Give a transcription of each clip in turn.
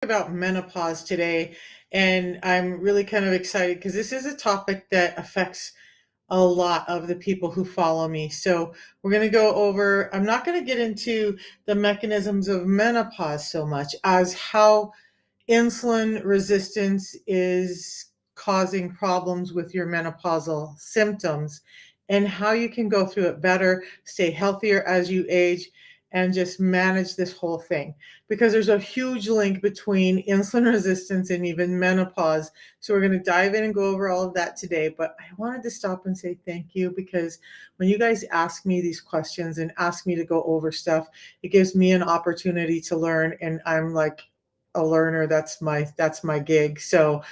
About menopause today, and I'm really kind of excited because this is a topic that affects a lot of the people who follow me. So, we're going to go over, I'm not going to get into the mechanisms of menopause so much as how insulin resistance is causing problems with your menopausal symptoms and how you can go through it better, stay healthier as you age, and just manage this whole thing. Because there's a huge link between insulin resistance and even menopause. So, we're going to dive in and go over all of that today. But I wanted to stop and say thank you because when you guys ask me these questions and ask me to go over stuff, it gives me an opportunity to learn. And I'm like, a learner. That's my gig. So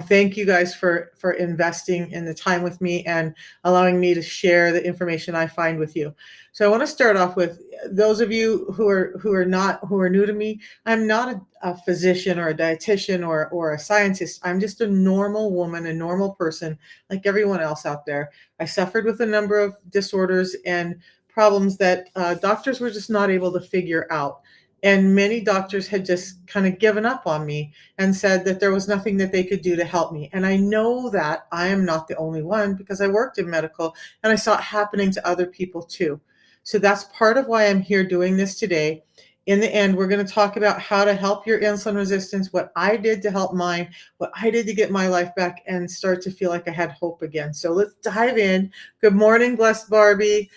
thank you guys for investing in the time with me and allowing me to share the information I find with you. So I want to start off with those of you who are new to me. I'm not a physician or a dietitian or a scientist. I'm just a normal woman, a normal person like everyone else out there. I suffered with a number of disorders and problems that doctors were just not able to figure out. And many doctors had just kind of given up on me and said that there was nothing that they could do to help me. And I know that I am not the only one because I worked in medical and I saw it happening to other people too. So that's part of why I'm here doing this today. In the end, we're going to talk about how to help your insulin resistance, what I did to help mine, what I did to get my life back and start to feel like I had hope again. So let's dive in. Good morning, Blessed Barbie.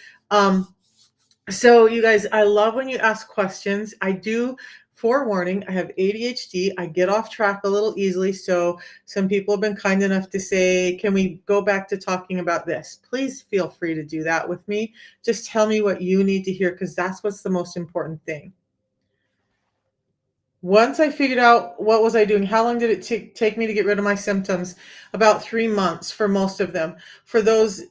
So you guys, I love when you ask questions. I do, forewarning, I have ADHD. I get off track a little easily. So some people have been kind enough to say, can we go back to talking about this? Please feel free to do that with me. Just tell me what you need to hear because that's what's the most important thing. Once I figured out what was I doing, how long did it take me to get rid of my symptoms? About 3 months for most of them. For those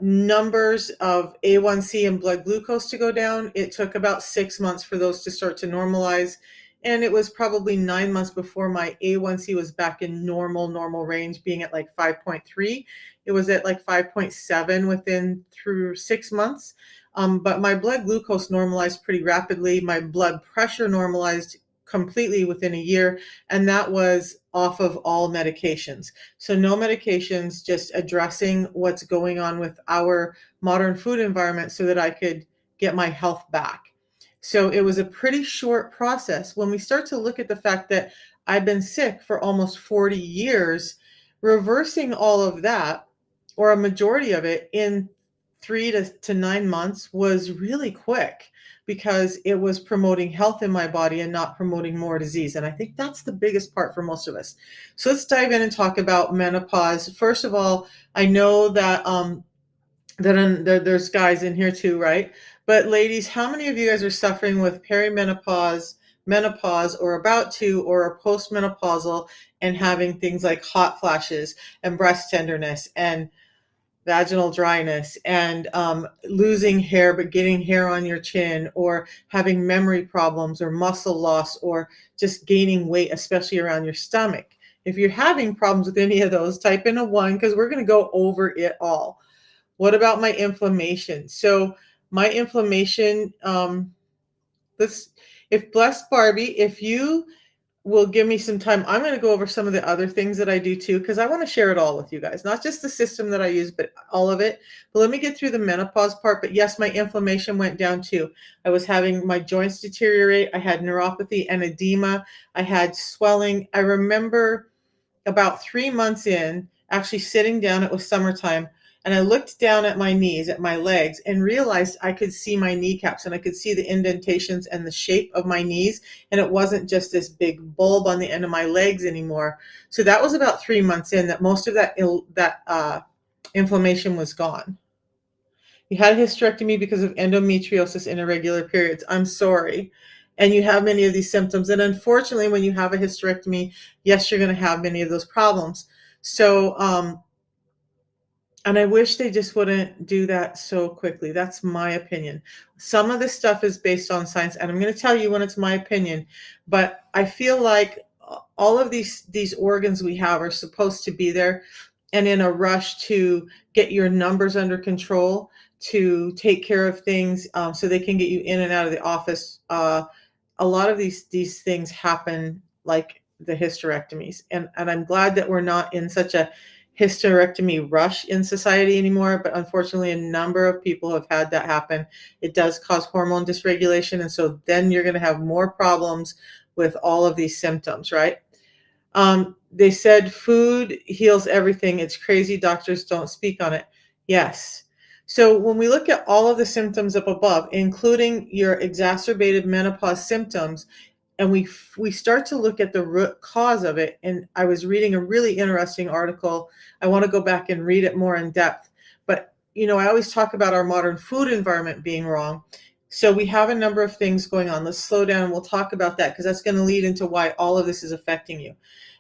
numbers of A1C and blood glucose to go down, it took about 6 months for those to start to normalize. And it was probably 9 months before my A1C was back in normal range, being at like 5.3. It was at like 5.7 within through 6 months. But my blood glucose normalized pretty rapidly. My blood pressure normalized completely within a year, and that was off of all medications. So, no medications, just addressing what's going on with our modern food environment so that I could get my health back. So, it was a pretty short process. When we start to look at the fact that I've been sick for almost 40 years, reversing all of that, or a majority of it, in 3 to 9 months was really quick because it was promoting health in my body and not promoting more disease. And I think that's the biggest part for most of us. So let's dive in and talk about menopause. First of all, I know that there's guys in here too, right? But ladies, how many of you guys are suffering with perimenopause, menopause, or about to, or are postmenopausal and having things like hot flashes and breast tenderness and vaginal dryness and losing hair but getting hair on your chin, or having memory problems or muscle loss, or just gaining weight, especially around your stomach? If you're having problems with any of those, type in a 1 because we're going to go over it all. What about my inflammation? So my inflammation, let's, if Blessed Barbie, if you will give me some time, I'm going to go over some of the other things that I do too, because I want to share it all with you guys, not just the system that I use, but all of it. But let me get through the menopause part. But yes, my inflammation went down too. I was having my joints deteriorate. I had neuropathy and edema. I had swelling. I remember about 3 months in, actually sitting down, it was summertime, and I looked down at my knees, at my legs, and realized I could see my kneecaps and I could see the indentations and the shape of my knees. And it wasn't just this big bulb on the end of my legs anymore. So that was about 3 months in that most of that inflammation was gone. You had a hysterectomy because of endometriosis in irregular periods. I'm sorry. And you have many of these symptoms. And unfortunately, when you have a hysterectomy, yes, you're going to have many of those problems. So, and I wish they just wouldn't do that so quickly. That's my opinion. Some of this stuff is based on science, and I'm going to tell you when it's my opinion. But I feel like all of these organs we have are supposed to be there, and in a rush to get your numbers under control, to take care of things, so they can get you in and out of the office a lot of these things happen, like the hysterectomies, and I'm glad that we're not in such a hysterectomy rush in society anymore, but unfortunately a number of people have had that happen. It does cause hormone dysregulation, and so then you're going to have more problems with all of these symptoms, right? They said food heals everything. It's crazy doctors don't speak on it. Yes. So when we look at all of the symptoms up above, including your exacerbated menopause symptoms, and we start to look at the root cause of it, and I was reading a really interesting article. I want to go back and read it more in depth. But I always talk about our modern food environment being wrong. So we have a number of things going on. Let's slow down and we'll talk about that because that's going to lead into why all of this is affecting you.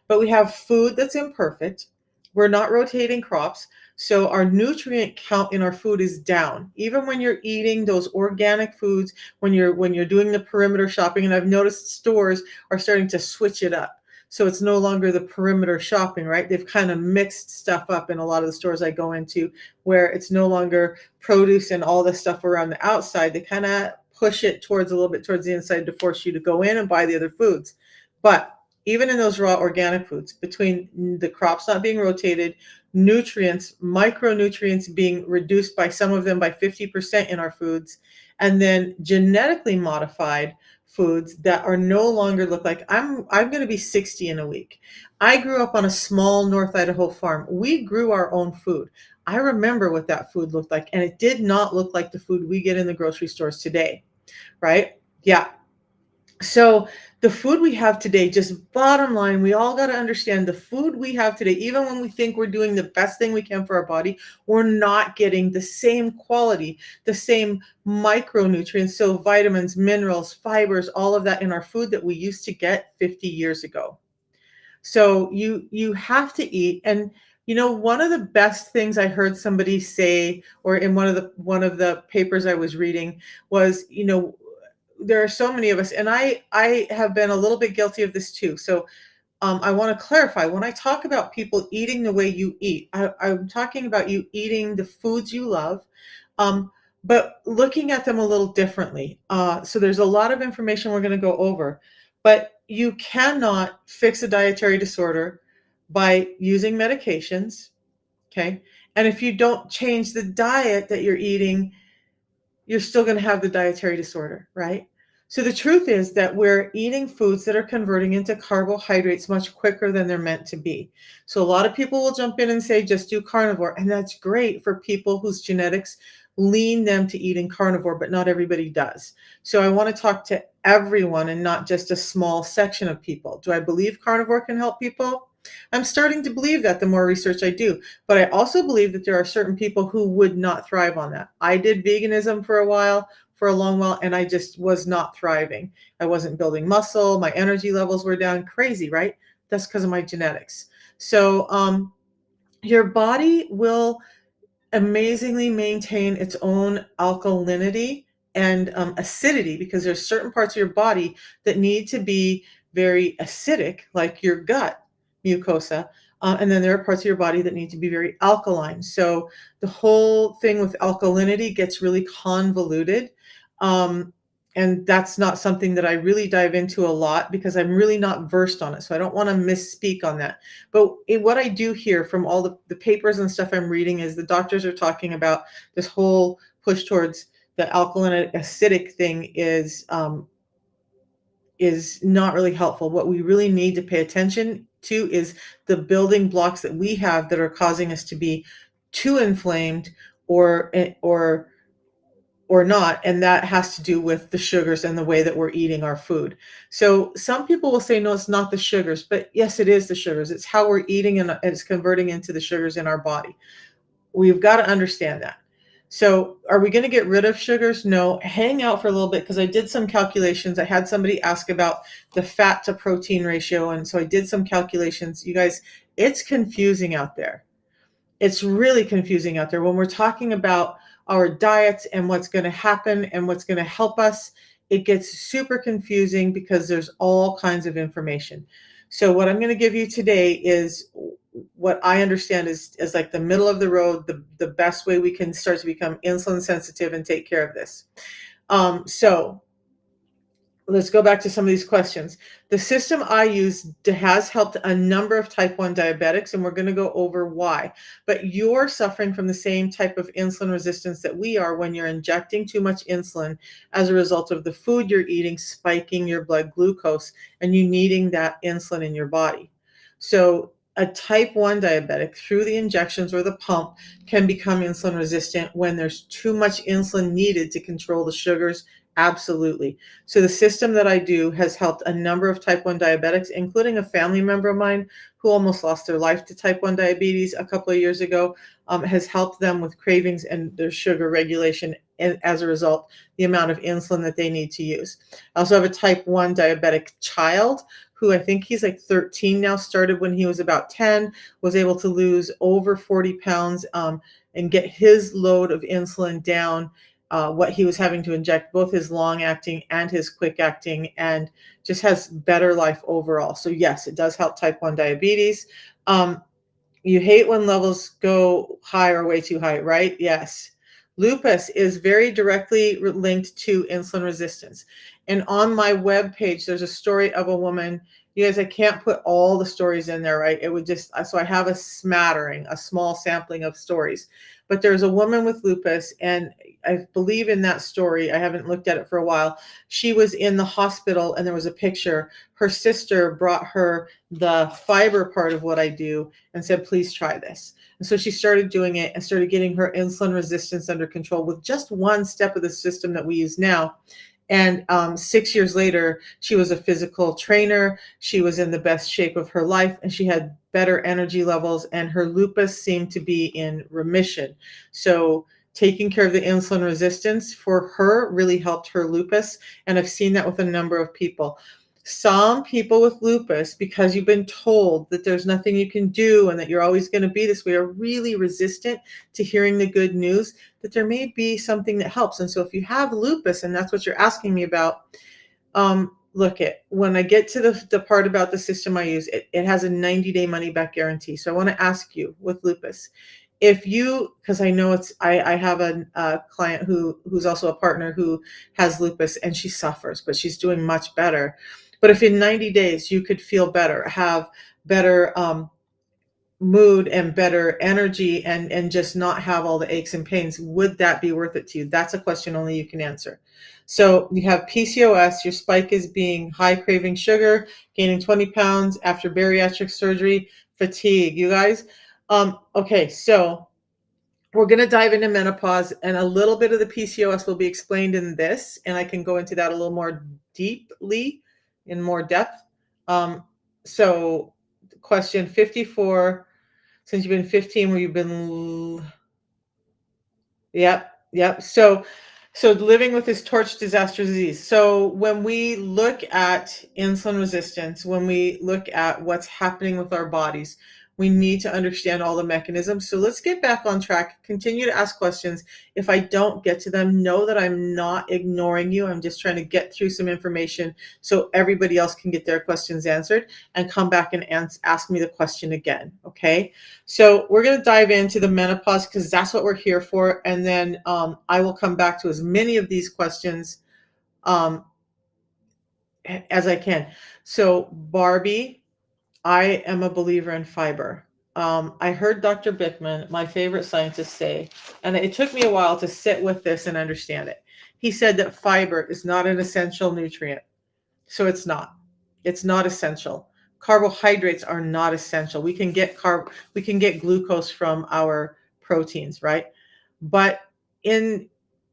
But we have food that's imperfect. We're not rotating crops. So our nutrient count in our food is down. Even when you're eating those organic foods, when you're doing the perimeter shopping, and I've noticed stores are starting to switch it up. So it's no longer the perimeter shopping, right? They've kind of mixed stuff up in a lot of the stores I go into, where it's no longer produce and all the stuff around the outside. They kind of push it towards a little bit towards the inside to force you to go in and buy the other foods. But even in those raw organic foods, between the crops not being rotated, nutrients, micronutrients being reduced by some of them by 50% in our foods, and then genetically modified foods that are no longer look like I'm going to be 60 in a week. I grew up on a small North Idaho farm. We grew our own food. I remember what that food looked like, and it did not look like the food we get in the grocery stores today, right? Yeah. So the food we have today, just bottom line, we all got to understand the food we have today, even when we think we're doing the best thing we can for our body, we're not getting the same quality, the same micronutrients, so vitamins, minerals, fibers, all of that in our food that we used to get 50 years ago. So you have to eat. And one of the best things I heard somebody say, or in one of the papers I was reading, was, there are so many of us, and I have been a little bit guilty of this too. So I want to clarify, when I talk about people eating the way you eat, I'm talking about you eating the foods you love, um, but looking at them a little differently. So there's a lot of information we're going to go over, but you cannot fix a dietary disorder by using medications. Okay. And if you don't change the diet that you're eating, you're still going to have the dietary disorder, right? So the truth is that we're eating foods that are converting into carbohydrates much quicker than they're meant to be. So a lot of people will jump in and say, just do carnivore. And that's great for people whose genetics lean them to eating carnivore, but not everybody does. So I want to talk to everyone and not just a small section of people. Do I believe carnivore can help people? I'm starting to believe that the more research I do. But I also believe that there are certain people who would not thrive on that. I did veganism for a while, for a long while, and I just was not thriving. I wasn't building muscle. My energy levels were down. Crazy, right? That's because of my genetics. So your body will amazingly maintain its own alkalinity and acidity, because there's certain parts of your body that need to be very acidic, like your gut mucosa, and then there are parts of your body that need to be very alkaline. So the whole thing with alkalinity gets really convoluted. Um, and that's not something that I really dive into a lot because I'm really not versed on it. So I don't want to misspeak on that. But what I do hear from all the papers and stuff I'm reading is the doctors are talking about this whole push towards the alkaline acidic thing is not really helpful. What we really need to pay attention to is the building blocks that we have that are causing us to be too inflamed or or or not, and that has to do with the sugars and the way that we're eating our food. So some people will say, no, it's not the sugars, but yes, it is the sugars. It's how we're eating, and it's converting into the sugars in our body. We've got to understand that. So are we going to get rid of sugars? No. Hang out for a little bit, because I did some calculations. I had somebody ask about the fat to protein ratio, and so I did some calculations. You guys, it's confusing out there. It's really confusing out there when we're talking about our diets and what's going to happen and what's going to help us. It gets super confusing because there's all kinds of information. So what I'm going to give you today is what I understand is like the middle of the road, the best way we can start to become insulin sensitive and take care of this. So let's go back to some of these questions. The system I use has helped a number of type 1 diabetics, and we're going to go over why. But you're suffering from the same type of insulin resistance that we are when you're injecting too much insulin as a result of the food you're eating spiking your blood glucose and you needing that insulin in your body. So, a type 1 diabetic, through the injections or the pump, can become insulin resistant when there's too much insulin needed to control the sugars. Absolutely. So the system that I do has helped a number of type 1 diabetics, including a family member of mine who almost lost their life to type 1 diabetes a couple of years ago, has helped them with cravings and their sugar regulation, and as a result, the amount of insulin that they need to use. I also have a type 1 diabetic child who, I think he's like 13 now, started when he was about 10, was able to lose over 40 pounds, and get his load of insulin down, what he was having to inject, both his long acting and his quick acting, and just has better life overall. So, yes, it does help type 1 diabetes. Um, you hate when levels go high or way too high, right? Yes. Lupus is very directly linked to insulin resistance. And on my webpage, there's a story of a woman. You guys, I can't put all the stories in there, right? It would just, so I have a smattering, a small sampling of stories. But there's a woman with lupus, and I believe in that story, I haven't looked at it for a while. She was in the hospital, and there was a picture. Her sister brought her the fiber part of what I do and said, please try this. And so she started doing it and started getting her insulin resistance under control with just one step of the system that we use now. And 6 years later, she was a physical trainer. She was in the best shape of her life, and she had better energy levels, and her lupus seemed to be in remission. So taking care of the insulin resistance for her really helped her lupus. And I've seen that with a number of people. Some people with lupus, because you've been told that there's nothing you can do and that you're always going to be this way, are really resistant to hearing the good news that there may be something that helps. And so if you have lupus and that's what you're asking me about, look at when I get to the part about the system I use, it has a 90-day money back guarantee. So I want to ask you with lupus, if you, because I know I have a client who's also a partner who has lupus and she suffers, but she's doing much better. But if in 90 days you could feel better, have better mood and better energy, and just not have all the aches and pains, would that be worth it to you? That's a question only you can answer. So you have PCOS, your spike is being high craving sugar, gaining 20 pounds after bariatric surgery, fatigue, you guys. Okay, so we're going to dive into menopause, and a little bit of the PCOS will be explained in this, and I can go into that a little more deeply, in more depth. So question 54, since you've been 15, where you've been, yep, yep. So living with this torch disaster disease. So when we look at insulin resistance, when we look at what's happening with our bodies, we need to understand all the mechanisms. So let's get back on track. Continue to ask questions. If I don't get to them, know that I'm not ignoring you. I'm just trying to get through some information so everybody else can get their questions answered, and come back and ask me the question again. Okay. So we're going to dive into the menopause because that's what we're here for. And then I will come back to as many of these questions um, as I can. So Barbie, I am a believer in fiber. I heard Dr. Bickman, my favorite scientist, say, and it took me a while to sit with this and understand it. He said that fiber is not an essential nutrient. So it's not. It's not essential. Carbohydrates are not essential. We can get glucose from our proteins, right? But in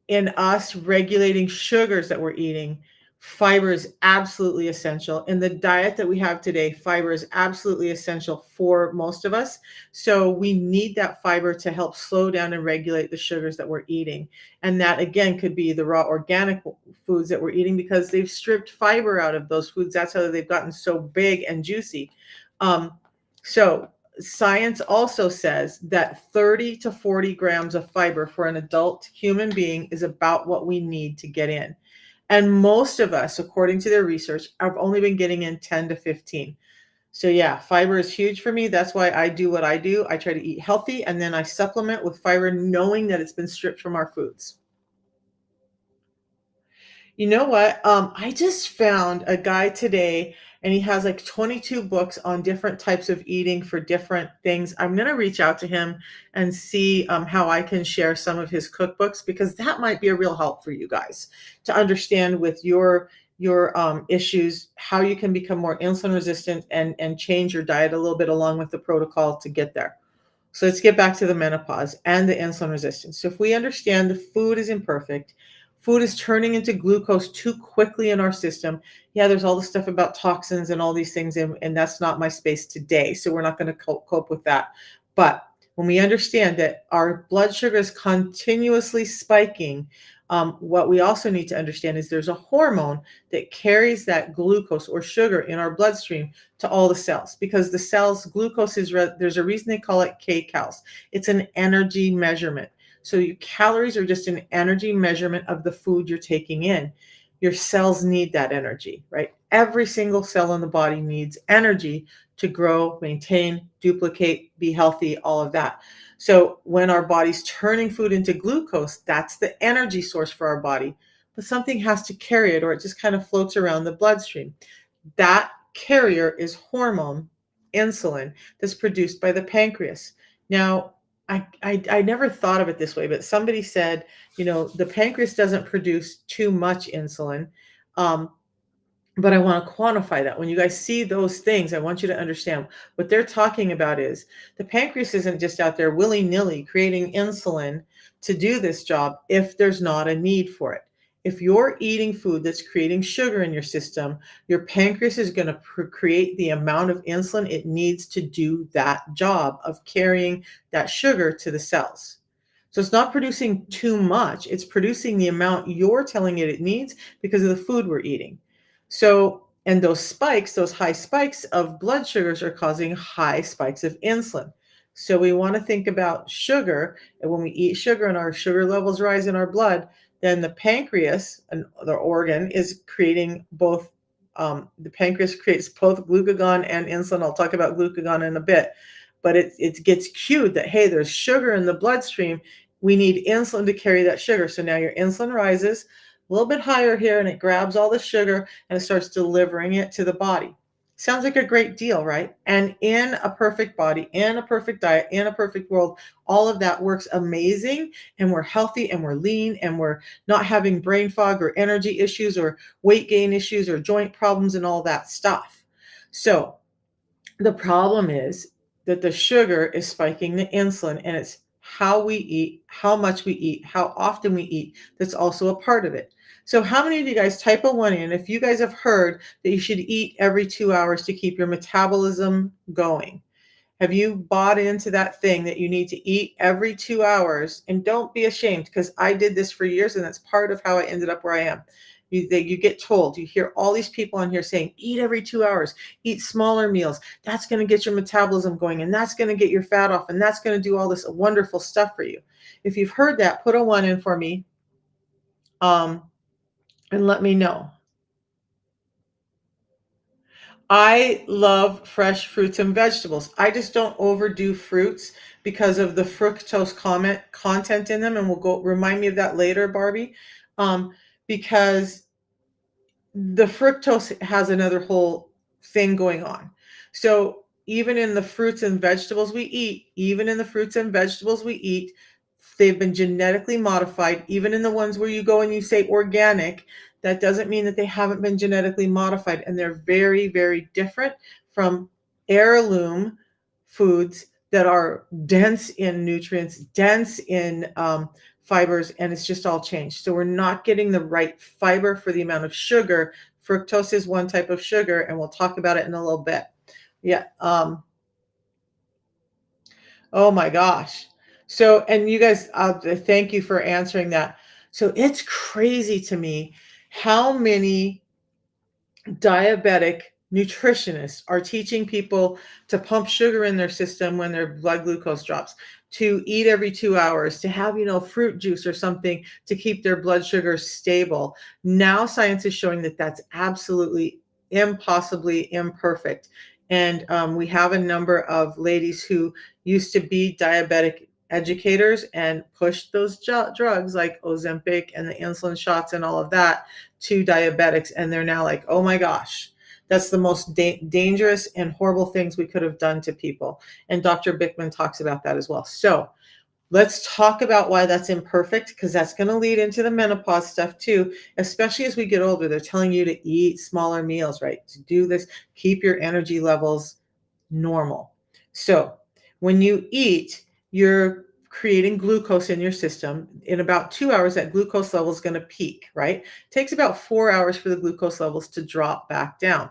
in us regulating sugars that we're eating, fiber is absolutely essential. In the diet that we have today, fiber is absolutely essential for most of us. So we need that fiber to help slow down and regulate the sugars that we're eating. And that, again, could be the raw organic foods that we're eating because they've stripped fiber out of those foods. That's how they've gotten so big and juicy. So science also says that 30 to 40 grams of fiber for an adult human being is about what we need to get in. And most of us, according to their research, have only been getting in 10 to 15. So yeah, fiber is huge for me. That's why I do what I do. I try to eat healthy, and then I supplement with fiber knowing that it's been stripped from our foods. You know what? I just found a guy today, and he has like 22 books on different types of eating for different things. I'm going to reach out to him and see how I can share some of his cookbooks, because that might be a real help for you guys to understand with your issues how you can become more insulin resistant and change your diet a little bit along with the protocol to get there. So let's get back to the menopause and the insulin resistance. So if we understand the food is imperfect, food is turning into glucose too quickly in our system. Yeah, there's all the stuff about toxins and all these things, and that's not my space today. So we're not going to cope with that. But when we understand that our blood sugar is continuously spiking, what we also need to understand is there's a hormone that carries that glucose or sugar in our bloodstream to all the cells, because the cells glucose is there's a reason they call it kcals. It's an energy measurement. So your calories are just an energy measurement of the food you're taking in. Your cells need that energy, right? Every single cell in the body needs energy to grow, maintain, duplicate, be healthy, all of that. So when our body's turning food into glucose, that's the energy source for our body. But something has to carry it, or it just kind of floats around the bloodstream. That carrier is hormone insulin that's produced by the pancreas. Now, I never thought of it this way, but somebody said, the pancreas doesn't produce too much insulin. Um, but I want to quantify that. When you guys see those things, I want you to understand what they're talking about is the pancreas isn't just out there willy-nilly creating insulin to do this job if there's not a need for it. If you're eating food that's creating sugar in your system, your pancreas is going to create the amount of insulin it needs to do that job of carrying that sugar to the cells. So it's not producing too much, it's producing the amount you're telling it needs because of the food we're eating. So, and those spikes, those high spikes of blood sugars are causing high spikes of insulin. So we want to think about sugar. And when we eat sugar and our sugar levels rise in our blood, then the pancreas, and the organ, is creating both. The pancreas creates both glucagon and insulin. I'll talk about glucagon in a bit, but it gets cued that, hey, there's sugar in the bloodstream. We need insulin to carry that sugar. So now your insulin rises a little bit higher here, and it grabs all the sugar and it starts delivering it to the body. Sounds like a great deal, right? And in a perfect body, in a perfect diet, in a perfect world, all of that works amazing, and we're healthy and we're lean and we're not having brain fog or energy issues or weight gain issues or joint problems and all that stuff. So the problem is that the sugar is spiking the insulin, and it's how we eat, how much we eat, how often we eat. That's also a part of it. So, how many of you guys type a one in if you guys have heard that you should eat every 2 hours to keep your metabolism going? Have you bought into that thing that you need to eat every 2 hours? And don't be ashamed, because I did this for years, and that's part of how I ended up where I am. You get told, you hear all these people on here saying, eat every 2 hours, eat smaller meals. That's going to get your metabolism going, and that's going to get your fat off, and that's going to do all this wonderful stuff for you. If you've heard that, put a one in for me, um, and let me know. I love fresh fruits and vegetables. I just don't overdo fruits because of the fructose content in them, and we'll go remind me of that later, Barbie. Um, because the fructose has another whole thing going on. So even in the fruits and vegetables we eat, even in the fruits and vegetables we eat, they've been genetically modified. Even in the ones where you go and you say organic, that doesn't mean that they haven't been genetically modified. And they're very, very different from heirloom foods that are dense in nutrients, dense in fibers, and it's just all changed. So we're not getting the right fiber for the amount of sugar. Fructose is one type of sugar, and we'll talk about it in a little bit. Yeah. Oh my gosh. So, and you guys, thank you for answering that. So it's crazy to me how many diabetic nutritionists are teaching people to pump sugar in their system when their blood glucose drops, to eat every 2 hours, to have, fruit juice or something to keep their blood sugar stable. Now science is showing that that's absolutely impossibly imperfect. And we have a number of ladies who used to be diabetic educators and pushed those drugs like Ozempic and the insulin shots and all of that 2 diabetics, and they're now like, oh my gosh, that's the most dangerous and horrible things we could have done to people. And Dr. Bickman talks about that as well. So let's talk about why that's imperfect, because that's going to lead into the menopause stuff too, especially as we get older. They're telling you to eat smaller meals, right? To do this, keep your energy levels normal. So when you eat, you're creating glucose in your system. In about 2 hours, that glucose level is going to peak, right? It takes about 4 hours for the glucose levels to drop back down.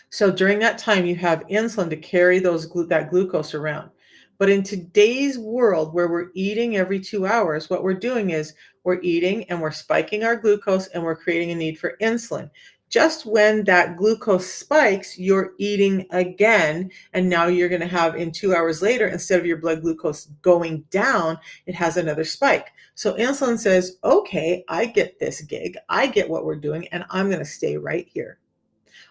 So during that time, you have insulin to carry that glucose around. But in today's world where we're eating every 2 hours, what we're doing is we're eating and we're spiking our glucose and we're creating a need for insulin. Just when that glucose spikes, you're eating again. And now you're going to have in 2 hours later, instead of your blood glucose going down, it has another spike. So insulin says, okay, I get this gig. I get what we're doing, and I'm going to stay right here.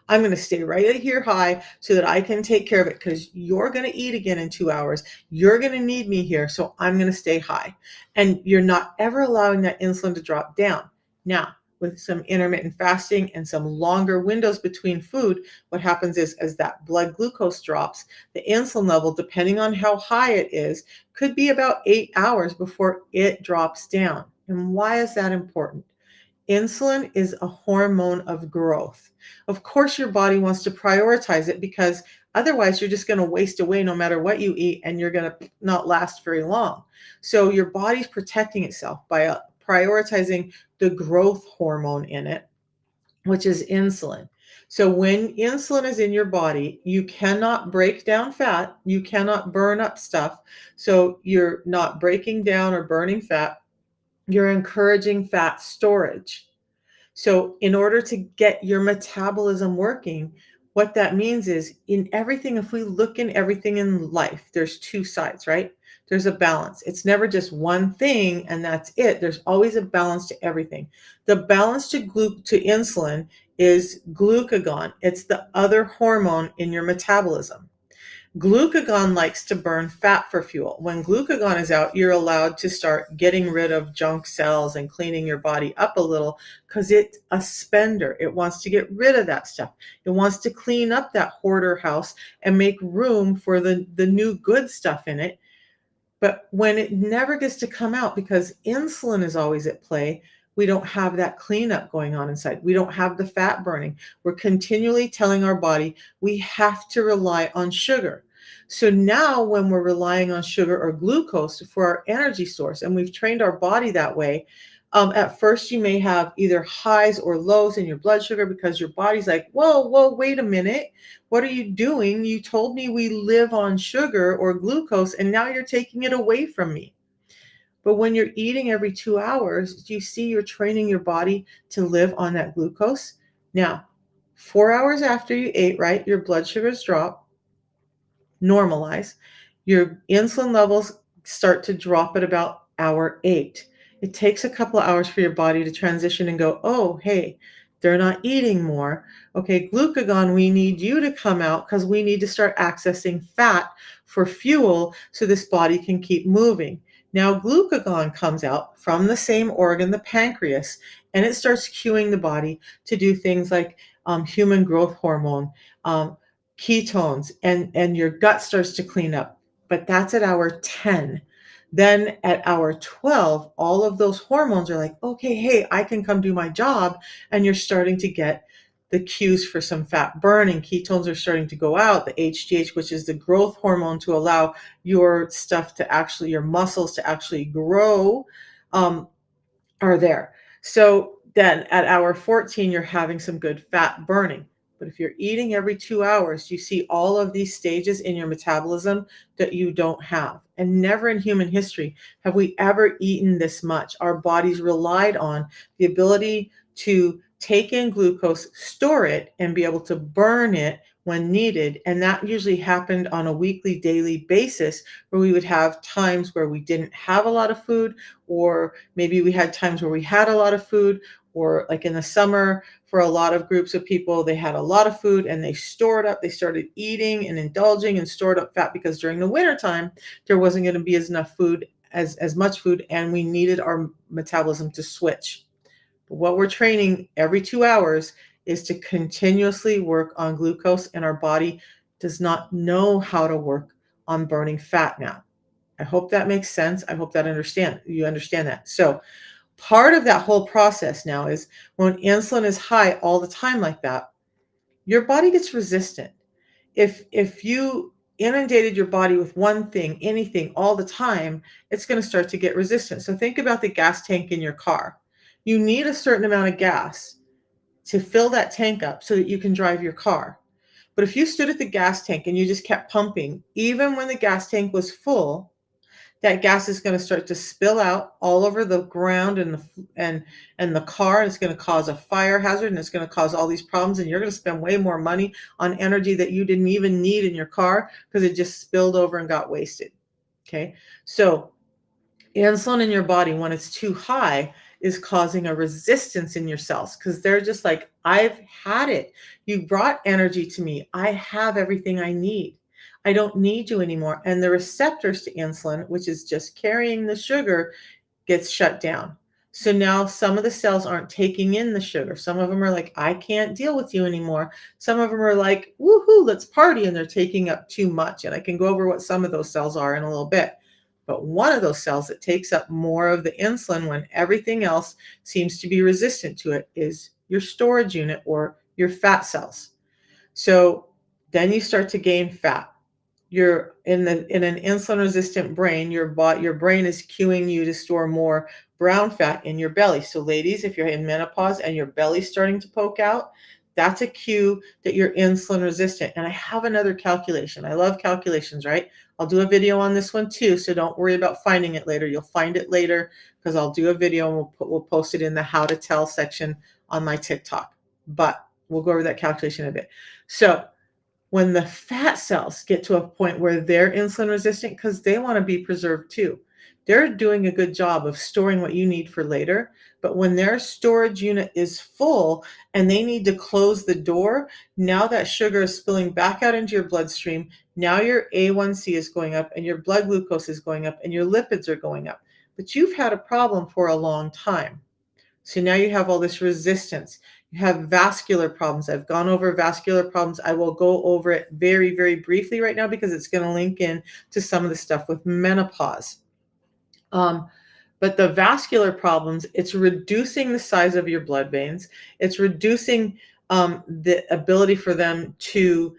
I'm going to stay right here high so that I can take care of it, because you're going to eat again in 2 hours. You're going to need me here. So I'm going to stay high. And you're not ever allowing that insulin to drop down. Now, with some intermittent fasting and some longer windows between food, what happens is as that blood glucose drops, the insulin level, depending on how high it is, could be about 8 hours before it drops down. And why is that important? Insulin is a hormone of growth. Of course, your body wants to prioritize it, because otherwise you're just going to waste away no matter what you eat, and you're going to not last very long. So your body's protecting itself by prioritizing the growth hormone in it, which is insulin. So when insulin is in your body, you cannot break down fat, you cannot burn up stuff. So you're not breaking down or burning fat, you're encouraging fat storage. So in order to get your metabolism working, what that means is in everything, if we look in everything in life, there's two sides, right? There's a balance. It's never just one thing and that's it. There's always a balance to everything. The balance to insulin is glucagon. It's the other hormone in your metabolism. Glucagon likes to burn fat for fuel. When glucagon is out, you're allowed to start getting rid of junk cells and cleaning your body up a little, because it's a spender. It wants to get rid of that stuff. It wants to clean up that hoarder house and make room for the new good stuff in it. But when it never gets to come out because insulin is always at play, we don't have that cleanup going on inside. We don't have the fat burning. We're continually telling our body we have to rely on sugar. So now when we're relying on sugar or glucose for our energy source, and we've trained our body that way, at first you may have either highs or lows in your blood sugar, because your body's like, whoa, wait a minute. What are you doing? You told me we live on sugar or glucose, and now you're taking it away from me. But when you're eating every 2 hours, do you see you're training your body to live on that glucose? Now, 4 hours after you ate, right, your blood sugars drop, normalize. Your insulin levels start to drop at about hour 8. It takes a couple of hours for your body to transition and go, oh, hey, they're not eating more. Okay, glucagon, we need you to come out because we need to start accessing fat for fuel so this body can keep moving. Now, glucagon comes out from the same organ, the pancreas, and it starts cueing the body to do things like human growth hormone, um, ketones, and your gut starts to clean up. But that's at hour 10. Then at hour 12, all of those hormones are like, okay, hey, I can come do my job. And you're starting to get the cues for some fat burning. Ketones are starting to go out. The HGH, which is the growth hormone to allow your stuff to actually, your muscles to actually grow, are there. So then at hour 14, you're having some good fat burning. But if you're eating every 2 hours, you see all of these stages in your metabolism that you don't have. And never in human history have we ever eaten this much. Our bodies relied on the ability to take in glucose, store it, and be able to burn it when needed. And that usually happened on a weekly, daily basis, where we would have times where we didn't have a lot of food, or maybe we had times where we had a lot of food, or like in the summer, for a lot of groups of people, they had a lot of food and they stored up, they started eating and indulging and stored up fat, because during the wintertime, there wasn't going to be enough food, as much food, and we needed our metabolism to switch. But what we're training every 2 hours is to continuously work on glucose, and our body does not know how to work on burning fat now. I hope that makes sense. I hope that you understand that. So part of that whole process now is when insulin is high all the time like that, your body gets resistant. If you inundated your body with one thing, anything all the time, it's going to start to get resistant. So think about the gas tank in your car. You need a certain amount of gas to fill that tank up so that you can drive your car. But if you stood at the gas tank and you just kept pumping, even when the gas tank was full, that gas is going to start to spill out all over the ground and the car. It's going to cause a fire hazard, and it's going to cause all these problems, and you're going to spend way more money on energy that you didn't even need in your car because it just spilled over and got wasted. Okay, so insulin in your body, when it's too high, is causing a resistance in your cells because they're just like, I've had it. You brought energy to me. I have everything I need. I don't need you anymore. And the receptors to insulin, which is just carrying the sugar, gets shut down. So now some of the cells aren't taking in the sugar. Some of them are like, I can't deal with you anymore. Some of them are like, woohoo, let's party. And they're taking up too much. And I can go over what some of those cells are in a little bit. But one of those cells that takes up more of the insulin when everything else seems to be resistant to it is your storage unit or your fat cells. So then you start to gain fat. You're in an insulin resistant brain, your brain is cueing you to store more brown fat in your belly. So ladies, if you're in menopause and your belly's starting to poke out, that's a cue that you're insulin resistant. And I have another calculation. I love calculations, right? I'll do a video on this one too, so don't worry about finding it later. You'll find it later because I'll do a video and we'll post it in the how to tell section on my TikTok. But we'll go over that calculation in a bit. So when the fat cells get to a point where they're insulin resistant, because they want to be preserved too, they're doing a good job of storing what you need for later. But when their storage unit is full and they need to close the door, now that sugar is spilling back out into your bloodstream. Now your A1C is going up and your blood glucose is going up and your lipids are going up. But you've had a problem for a long time. So now you have all this resistance. You have vascular problems. I've gone over vascular problems. I will go over it very, very briefly right now because it's going to link in to some of the stuff with menopause. But the vascular problems, it's reducing the size of your blood veins. It's reducing the ability for them to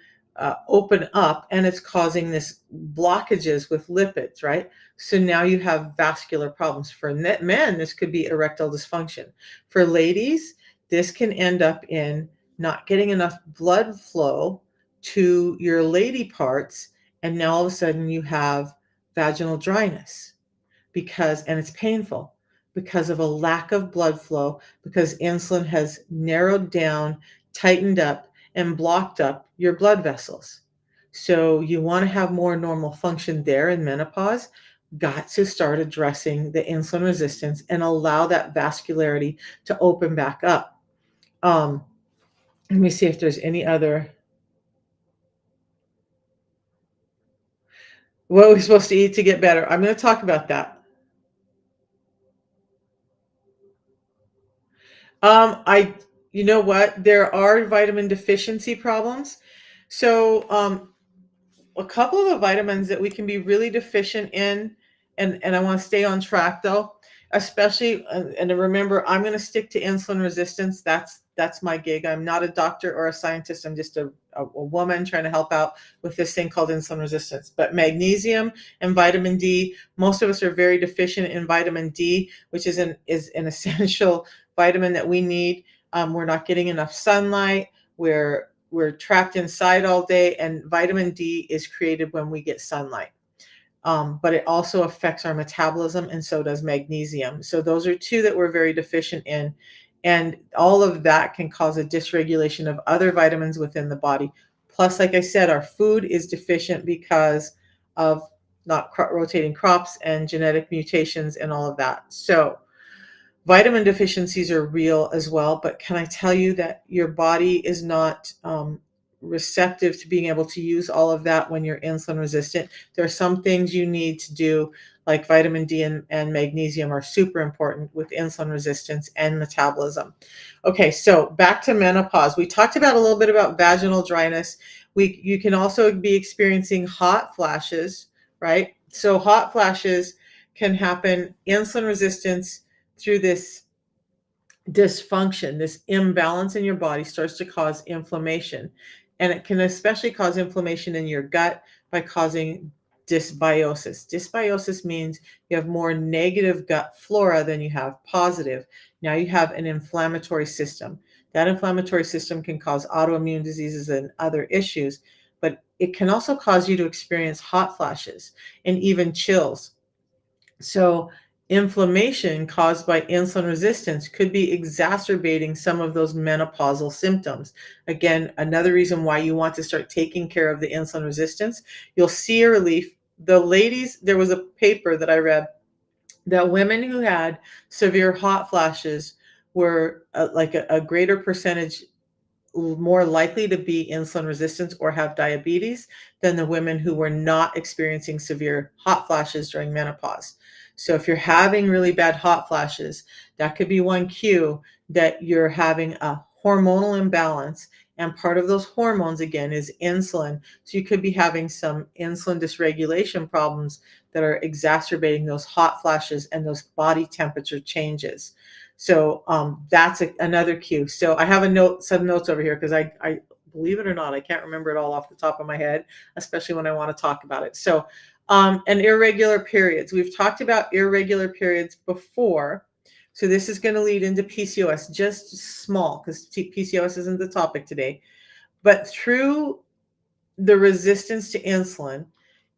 open up, and it's causing this blockages with lipids, right? So now you have vascular problems. For men, this could be erectile dysfunction. For ladies, this can end up in not getting enough blood flow to your lady parts, and now all of a sudden you have vaginal dryness and it's painful because of a lack of blood flow, because insulin has narrowed down, tightened up, and blocked up your blood vessels. So you want to have more normal function there in menopause. Got to start addressing the insulin resistance and allow that vascularity to open back up. Let me see if there's any other. What are we supposed to eat to get better? I'm going to talk about that. I, you know what? There are vitamin deficiency problems. So, a couple of the vitamins that we can be really deficient in, and I want to stay on track though, especially, and remember, I'm going to stick to insulin resistance. That's my gig. I'm not a doctor or a scientist. I'm just a woman trying to help out with this thing called insulin resistance. But magnesium and vitamin D, most of us are very deficient in vitamin D, which is an essential vitamin that we need. We're not getting enough sunlight. We're trapped inside all day, and vitamin D is created when we get sunlight. But it also affects our metabolism, and so does magnesium. So those are two that we're very deficient in. And all of that can cause a dysregulation of other vitamins within the body. Plus, like I said, our food is deficient because of not rotating crops and genetic mutations and all of that. So vitamin deficiencies are real as well, but can I tell you that your body is not receptive to being able to use all of that when you're insulin resistant. There are some things you need to do, like vitamin D and magnesium are super important with insulin resistance and metabolism. Okay, so back to menopause. We talked about a little bit about vaginal dryness. You can also be experiencing hot flashes, right? So hot flashes can happen, insulin resistance through this dysfunction, this imbalance in your body starts to cause inflammation. And it can especially cause inflammation in your gut by causing dysbiosis. Dysbiosis means you have more negative gut flora than you have positive. Now you have an inflammatory system. That inflammatory system can cause autoimmune diseases and other issues, but it can also cause you to experience hot flashes and even chills. So, inflammation caused by insulin resistance could be exacerbating some of those menopausal symptoms. Again, another reason why you want to start taking care of the insulin resistance. You'll see a relief. The ladies, there was a paper that I read that women who had severe hot flashes were like a greater percentage more likely to be insulin resistant or have diabetes than the women who were not experiencing severe hot flashes during menopause. So if you're having really bad hot flashes, that could be one cue that you're having a hormonal imbalance. And part of those hormones, again, is insulin. So you could be having some insulin dysregulation problems that are exacerbating those hot flashes and those body temperature changes. So that's another cue. So I have some notes over here because I believe it or not, I can't remember it all off the top of my head, especially when I want to talk about it. So, and irregular periods. We've talked about irregular periods before. So this is going to lead into PCOS, just small because PCOS isn't the topic today. But through the resistance to insulin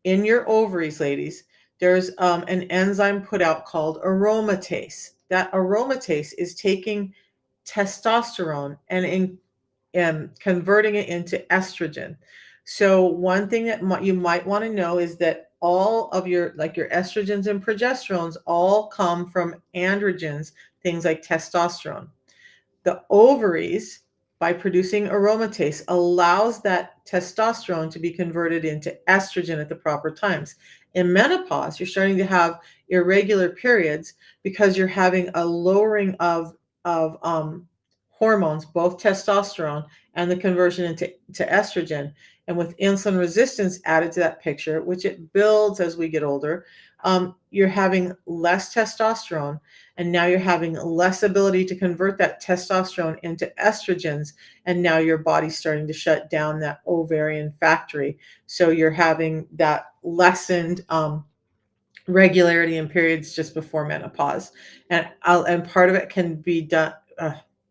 in your ovaries, ladies, there's an enzyme put out called aromatase. That aromatase is taking testosterone and converting it into estrogen. So one thing that you might want to know is that all of your like your estrogens and progesterones all come from androgens, things like testosterone. The ovaries, by producing aromatase, allows that testosterone to be converted into estrogen at the proper times. In menopause, you're starting to have irregular periods because you're having a lowering of hormones, both testosterone and the conversion into estrogen. And with insulin resistance added to that picture, which it builds as we get older, you're having less testosterone, and now you're having less ability to convert that testosterone into estrogens, and now your body's starting to shut down that ovarian factory. So you're having that lessened regularity in periods just before menopause, and part of it can be done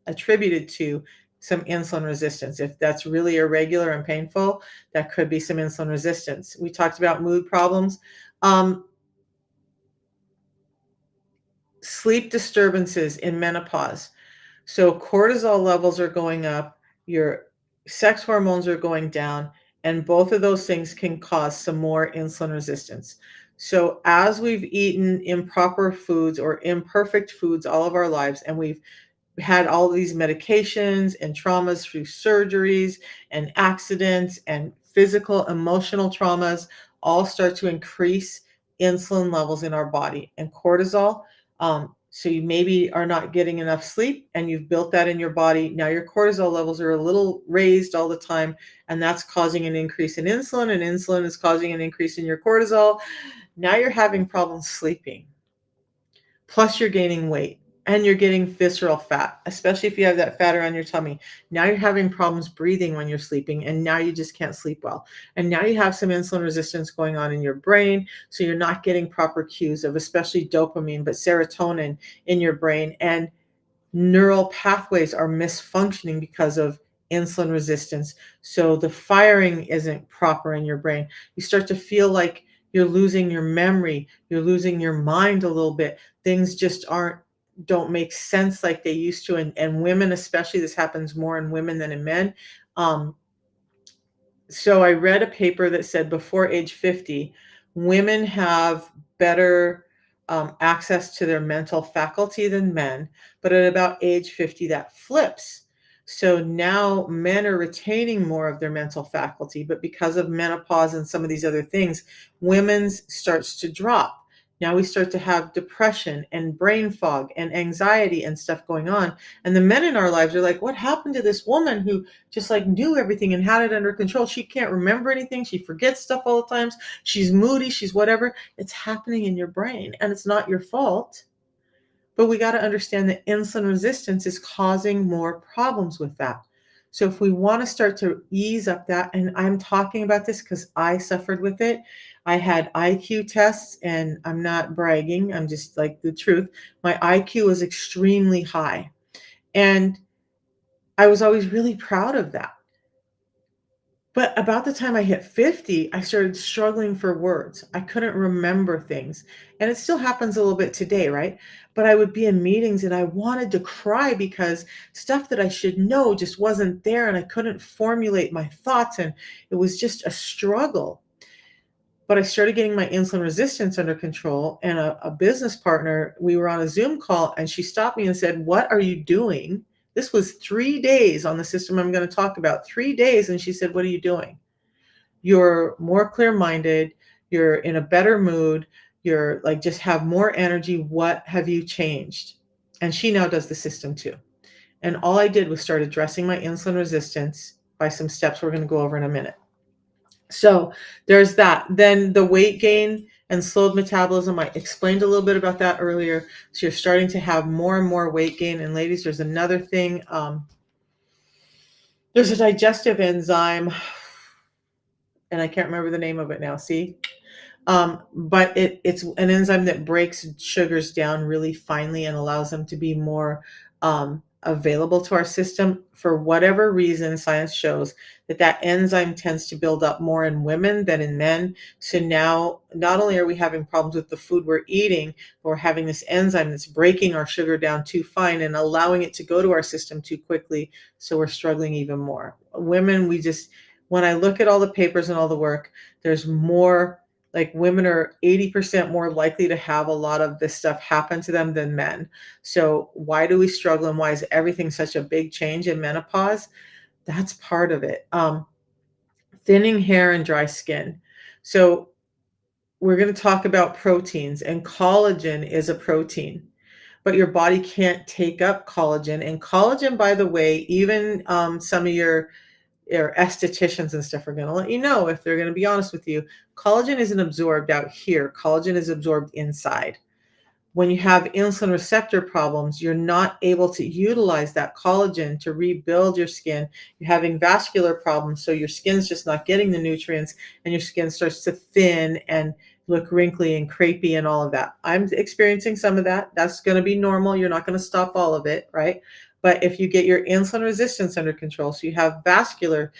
attributed to some insulin resistance. If that's really irregular and painful, that could be some insulin resistance. We talked about mood problems. Um, Sleep disturbances in menopause. So cortisol levels are going up, your sex hormones are going down, and both of those things can cause some more insulin resistance. So as we've eaten improper foods or imperfect foods all of our lives, and we've had all these medications and traumas through surgeries and accidents and physical, emotional traumas all start to increase insulin levels in our body and cortisol. So you maybe are not getting enough sleep and you've built that in your body. Now your cortisol levels are a little raised all the time, and that's causing an increase in insulin, and insulin is causing an increase in your cortisol. Now you're having problems sleeping. Plus, you're gaining weight and you're getting visceral fat, especially if you have that fat around your tummy. Now you're having problems breathing when you're sleeping, and now you just can't sleep well. And now you have some insulin resistance going on in your brain. So you're not getting proper cues of especially dopamine, but serotonin in your brain. And neural pathways are misfunctioning because of insulin resistance. So the firing isn't proper in your brain. You start to feel like you're losing your memory, you're losing your mind a little bit. Things just don't make sense like they used to. And women, especially, this happens more in women than in men. Um, so I read a paper that said before age 50, women have better access to their mental faculty than men, but at about age 50, that flips. So now men are retaining more of their mental faculty, but because of menopause and some of these other things, women's starts to drop. Now we start to have depression and brain fog and anxiety and stuff going on. And the men in our lives are like, what happened to this woman who just like knew everything and had it under control? She can't remember anything. She forgets stuff all the times. She's moody. She's whatever. It's happening in your brain and it's not your fault. But we got to understand that insulin resistance is causing more problems with that. So if we want to start to ease up that, and I'm talking about this because I suffered with it. I had IQ tests, and I'm not bragging, I'm just like the truth. My IQ was extremely high. And I was always really proud of that. But about the time I hit 50, I started struggling for words. I couldn't remember things. And it still happens a little bit today, right? But I would be in meetings and I wanted to cry because stuff that I should know just wasn't there and I couldn't formulate my thoughts and it was just a struggle. But I started getting my insulin resistance under control and a business partner, we were on a Zoom call and she stopped me and said, "What are you doing?" This was 3 days on the system I'm going to talk about. 3 days. And she said, "What are you doing? You're more clear-minded, you're in a better mood, you're like just have more energy. What have you changed?" And she now does the system too. And all I did was start addressing my insulin resistance by some steps we're going to go over in a minute. So there's that. Then the weight gain and slowed metabolism. I explained a little bit about that earlier. So you're starting to have more and more weight gain. And ladies, there's another thing. There's a digestive enzyme, and I can't remember the name of it now. See, but it's an enzyme that breaks sugars down really finely and allows them to be more available to our system. For whatever reason, science shows that that enzyme tends to build up more in women than in men. So now, not only are we having problems with the food we're eating, but we're having this enzyme that's breaking our sugar down too fine and allowing it to go to our system too quickly. So we're struggling even more. Women, we just, when I look at all the papers and all the work, there's more, like women are 80% more likely to have a lot of this stuff happen to them than men. So why do we struggle and why is everything such a big change in menopause? That's part of it. Thinning hair and dry skin. So we're going to talk about proteins, and collagen is a protein, but your body can't take up collagen. And collagen, by the way, even some of your estheticians and stuff are going to let you know, if they're going to be honest with you, collagen isn't absorbed out here. Collagen is absorbed inside. When you have insulin receptor problems, you're not able to utilize that collagen to rebuild your skin. You're having vascular problems, so your skin's just not getting the nutrients, and your skin starts to thin and look wrinkly and crepey and all of that. I'm experiencing some of that. That's going to be normal. You're not going to stop all of it, right? But if you get your insulin resistance under control, so you have vascular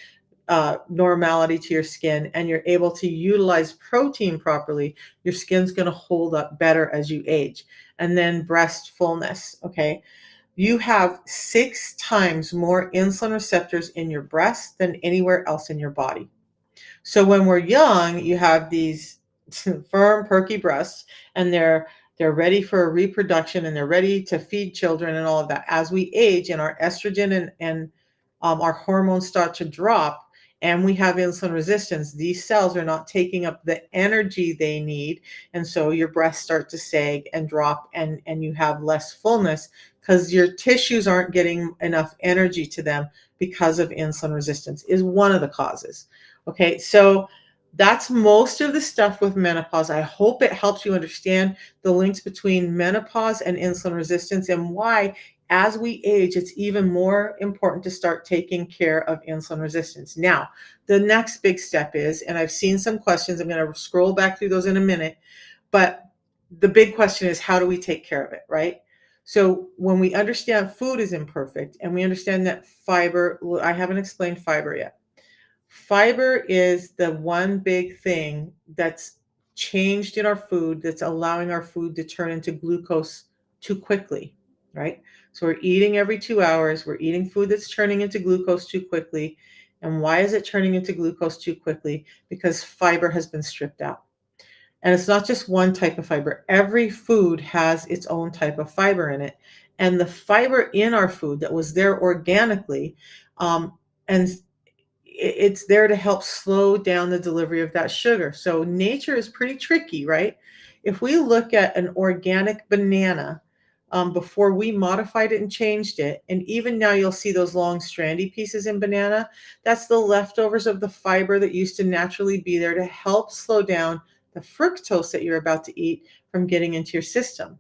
normality to your skin and you're able to utilize protein properly, your skin's going to hold up better as you age. And then breast fullness. Okay. You have 6 times more insulin receptors in your breast than anywhere else in your body. So when we're young, you have these firm, perky breasts, and they're ready for reproduction and they're ready to feed children and all of that. As we age and our estrogen and our hormones start to drop, and we have insulin resistance, these cells are not taking up the energy they need, and so your breasts start to sag and drop, and you have less fullness because your tissues aren't getting enough energy to them because of insulin resistance is one of the causes. Okay, so that's most of the stuff with menopause. I hope it helps you understand the links between menopause and insulin resistance and why, as we age, it's even more important to start taking care of insulin resistance. Now, the next big step is, and I've seen some questions, I'm going to scroll back through those in a minute, but the big question is, how do we take care of it, right? So when we understand food is imperfect and we understand that fiber, well, I haven't explained fiber yet. Fiber is the one big thing that's changed in our food that's allowing our food to turn into glucose too quickly, right? So we're eating every 2 hours, we're eating food that's turning into glucose too quickly. And why is it turning into glucose too quickly? Because fiber has been stripped out. And it's not just one type of fiber. Every food has its own type of fiber in it. and the fiber in our food that was there organically, and it's there to help slow down the delivery of that sugar. So nature is pretty tricky, right? If we look at an organic banana, before we modified it and changed it, and even now you'll see those long strandy pieces in banana, that's the leftovers of the fiber that used to naturally be there to help slow down the fructose that you're about to eat from getting into your system.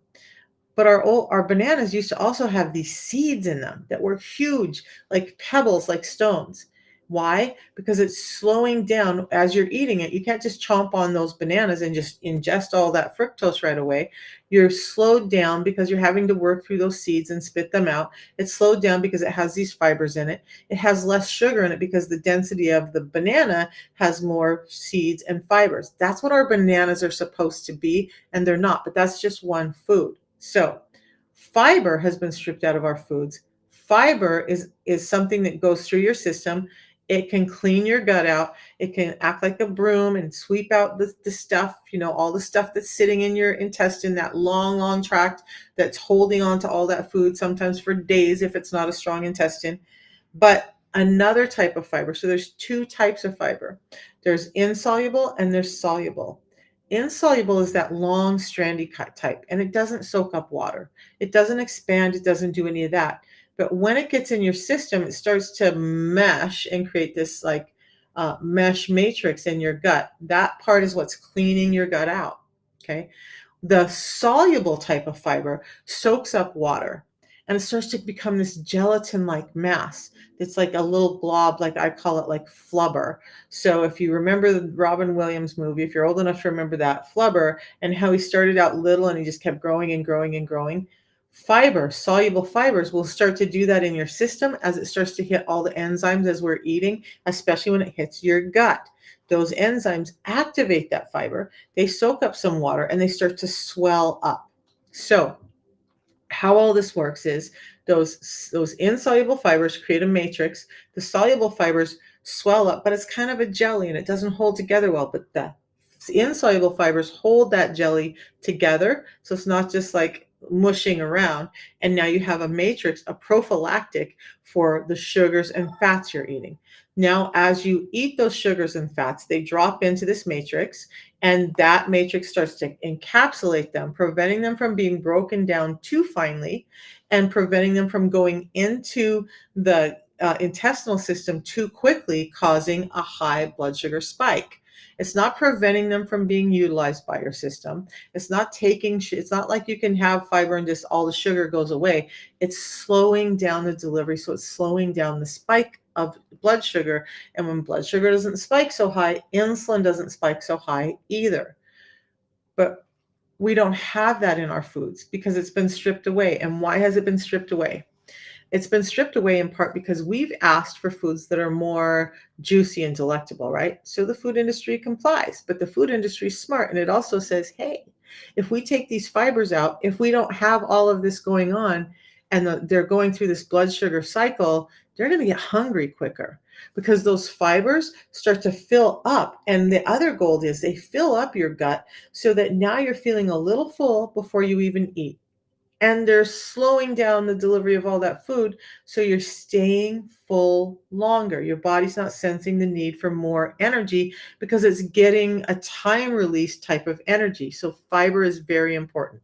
But our bananas used to also have these seeds in them that were huge, like pebbles, like stones. Why? Because it's slowing down as you're eating it. You can't just chomp on those bananas and just ingest all that fructose right away. You're slowed down because you're having to work through those seeds and spit them out. It's slowed down because it has these fibers in it. It has less sugar in it because the density of the banana has more seeds and fibers. That's what our bananas are supposed to be, and they're not, but that's just one food. So, fiber has been stripped out of our foods. Fiber is something that goes through your system. It can clean your gut out. It can act like a broom and sweep out the stuff, all the stuff that's sitting in your intestine, that long, long tract that's holding on to all that food, sometimes for days if it's not a strong intestine. But another type of fiber, so there's two types of fiber. There's insoluble and there's soluble. Insoluble is that long strandy type, and it doesn't soak up water. It doesn't expand, it doesn't do any of that. But when it gets in your system, it starts to mesh and create this like mesh matrix in your gut. That part is what's cleaning your gut out. Okay. The soluble type of fiber soaks up water and it starts to become this gelatin-like mass. It's like a little glob, like I call it, like flubber. So if you remember the Robin Williams movie, if you're old enough to remember that, flubber, and how he started out little and he just kept growing and growing and growing, fiber, soluble fibers will start to do that in your system as it starts to hit all the enzymes as we're eating, especially when it hits your gut. Those enzymes activate that fiber, they soak up some water, and they start to swell up. So how all this works is those insoluble fibers create a matrix. The soluble fibers swell up, but it's kind of a jelly and it doesn't hold together well. But the insoluble fibers hold that jelly together, so it's not just like mushing around. And now you have a matrix, a prophylactic for the sugars and fats you're eating. Now, as you eat those sugars and fats, they drop into this matrix, and that matrix starts to encapsulate them, preventing them from being broken down too finely and preventing them from going into the intestinal system too quickly, causing a high blood sugar spike. It's not preventing them from being utilized by your system. It's not it's not like you can have fiber and just all the sugar goes away. It's slowing down the delivery. So it's slowing down the spike of blood sugar. And when blood sugar doesn't spike so high, insulin doesn't spike so high either. But we don't have that in our foods because it's been stripped away. And why has it been stripped away? It's been stripped away in part because we've asked for foods that are more juicy and delectable, right? So the food industry complies, but the food industry is smart, and it also says, hey, if we take these fibers out, if we don't have all of this going on and they're going through this blood sugar cycle, they're going to get hungry quicker because those fibers start to fill up. And the other goal is they fill up your gut so that now you're feeling a little full before you even eat, and they're slowing down the delivery of all that food, so you're staying full longer. Your body's not sensing the need for more energy because it's getting a time release type of energy. So fiber is very important,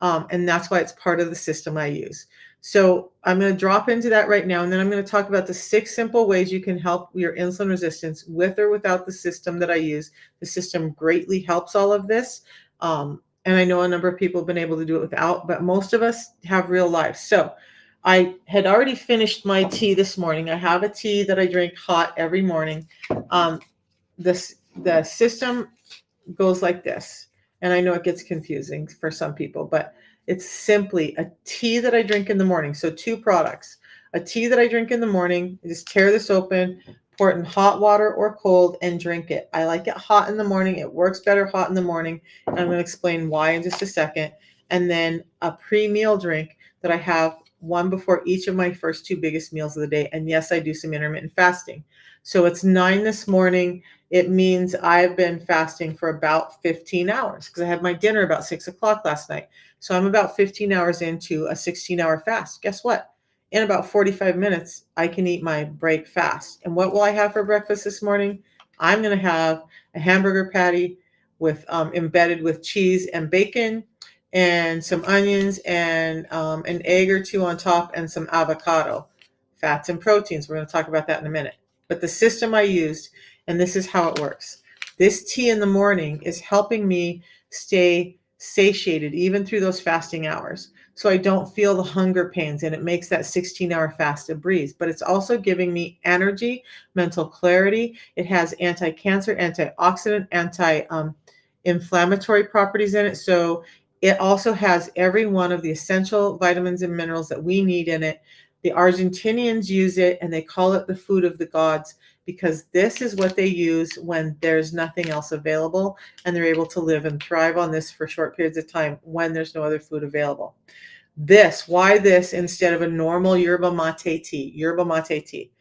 and that's why it's part of the system I use. So I'm going to drop into that right now, and then I'm going to talk about the 6 simple ways you can help your insulin resistance with or without the system that I use. The system greatly helps all of this. And I know a number of people have been able to do it without, but most of us have real lives. So I had already finished my tea this morning. I have a tea that I drink hot every morning. The system goes like this. And I know it gets confusing for some people, but it's simply a tea that I drink in the morning. So 2 products. A tea that I drink in the morning, I just tear this open, pour it in hot water or cold, and drink it. I like it hot in the morning. It works better hot in the morning. And I'm going to explain why in just a second. And then a pre-meal drink that I have, one before each of my first 2 biggest meals of the day. And yes, I do some intermittent fasting. So it's 9 this morning, it means I've been fasting for about 15 hours because I had my dinner about 6 o'clock last night. So I'm about 15 hours into a 16-hour fast. Guess what? In about 45 minutes, I can eat my break fast. And what will I have for breakfast this morning? I'm going to have a hamburger patty with embedded with cheese and bacon and some onions and an egg or two on top and some avocado, fats and proteins. We're going to talk about that in a minute. But the system I used, and this is how it works. This tea in the morning is helping me stay satiated even through those fasting hours. So I don't feel the hunger pains, and it makes that 16-hour fast a breeze. But it's also giving me energy, mental clarity. It has anti-cancer, antioxidant, anti-inflammatory properties in it. So it also has every one of the essential vitamins and minerals that we need in it. The Argentinians use it and they call it the food of the gods because this is what they use when there's nothing else available, and they're able to live and thrive on this for short periods of time when there's no other food available. Why this instead of a normal yerba mate tea? Yerba mate tea.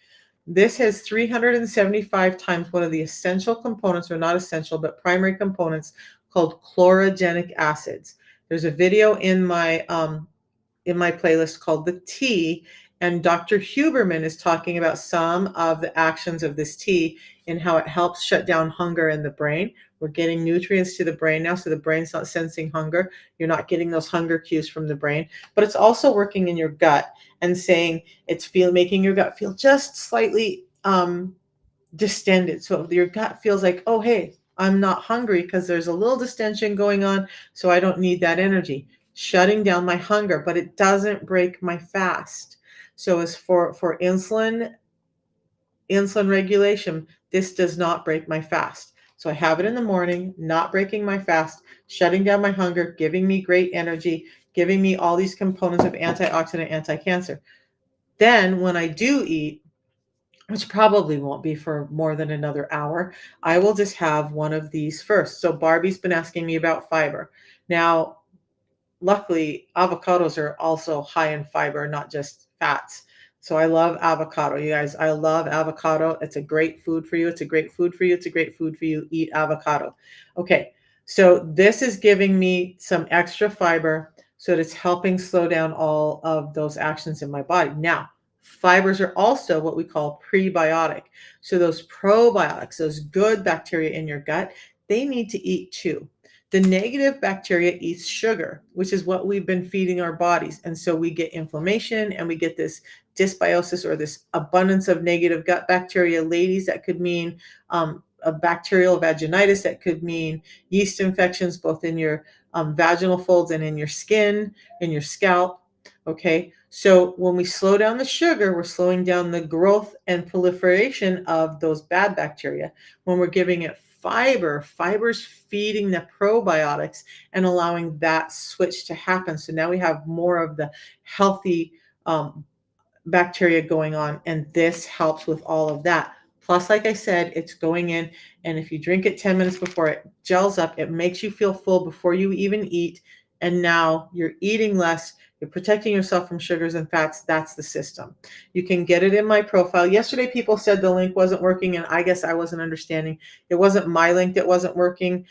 This has 375 times one of the essential components, or not essential, but primary components called chlorogenic acids. There's a video in my playlist called The Tea, and Dr. Huberman is talking about some of the actions of this tea and how it helps shut down hunger in the brain. We're getting nutrients to the brain now, so the brain's not sensing hunger. You're not getting those hunger cues from the brain, but it's also working in your gut and saying making your gut feel just slightly distended. So your gut feels like, oh, hey, I'm not hungry because there's a little distension going on, so I don't need that energy. Shutting down my hunger, but it doesn't break my fast. So as for insulin regulation, this does not break my fast. So I have it in the morning, not breaking my fast, shutting down my hunger, giving me great energy, giving me all these components of antioxidant, anti-cancer. Then when I do eat, which probably won't be for more than another hour, I will just have one of these first. So Barbie's been asking me about fiber. Now, luckily, avocados are also high in fiber, not just fats. So I love avocado. You guys, I love avocado. It's a great food for you. It's a great food for you. It's a great food for you. Eat avocado. Okay, so this is giving me some extra fiber so that it's helping slow down all of those actions in my body. Now, fibers are also what we call prebiotic. So those probiotics, those good bacteria in your gut, they need to eat too. The negative bacteria eats sugar, which is what we've been feeding our bodies. And so we get inflammation and we get this dysbiosis, or this abundance of negative gut bacteria. Ladies, that could mean a bacterial vaginitis, that could mean yeast infections, both in your vaginal folds and in your skin, in your scalp. Okay, so when we slow down the sugar, we're slowing down the growth and proliferation of those bad bacteria. When we're giving it fiber's feeding the probiotics and allowing that switch to happen. So now we have more of the healthy bacteria going on, and this helps with all of that. Plus, like I said, it's going in, and if you drink it 10 minutes before it gels up, it makes you feel full before you even eat, and now you're eating less. You're protecting yourself from sugars and fats. That's the system. You can get it in my profile. Yesterday, people said the link wasn't working, and I guess I wasn't understanding. It wasn't my link that wasn't working.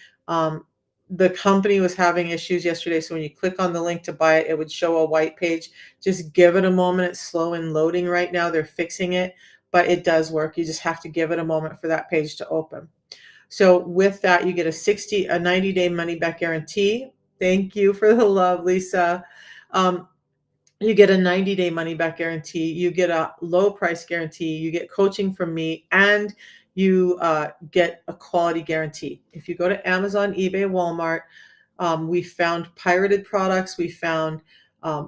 The company was having issues yesterday, so when you click on the link to buy it, it would show a white page. Just give it a moment. It's slow in loading right now. They're fixing it, but it does work. You just have to give it a moment for that page to open. So with that, you get a 90-day money back guarantee. Thank you for the love, Lisa. You get a 90-day money back guarantee. You get a low price guarantee. You get coaching from me, and you get a quality guarantee. If you go to Amazon, eBay, Walmart, we found pirated products. We found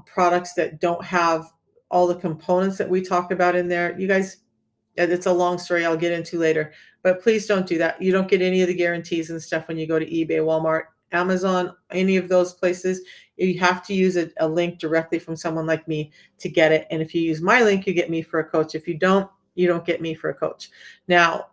products that don't have all the components that we talk about in there. You guys, it's a long story I'll get into later, but please don't do that. You don't get any of the guarantees and stuff when you go to eBay, Walmart, Amazon, any of those places. You have to use a link directly from someone like me to get it. And if you use my link, you get me for a coach. If you don't get me for a coach. Now,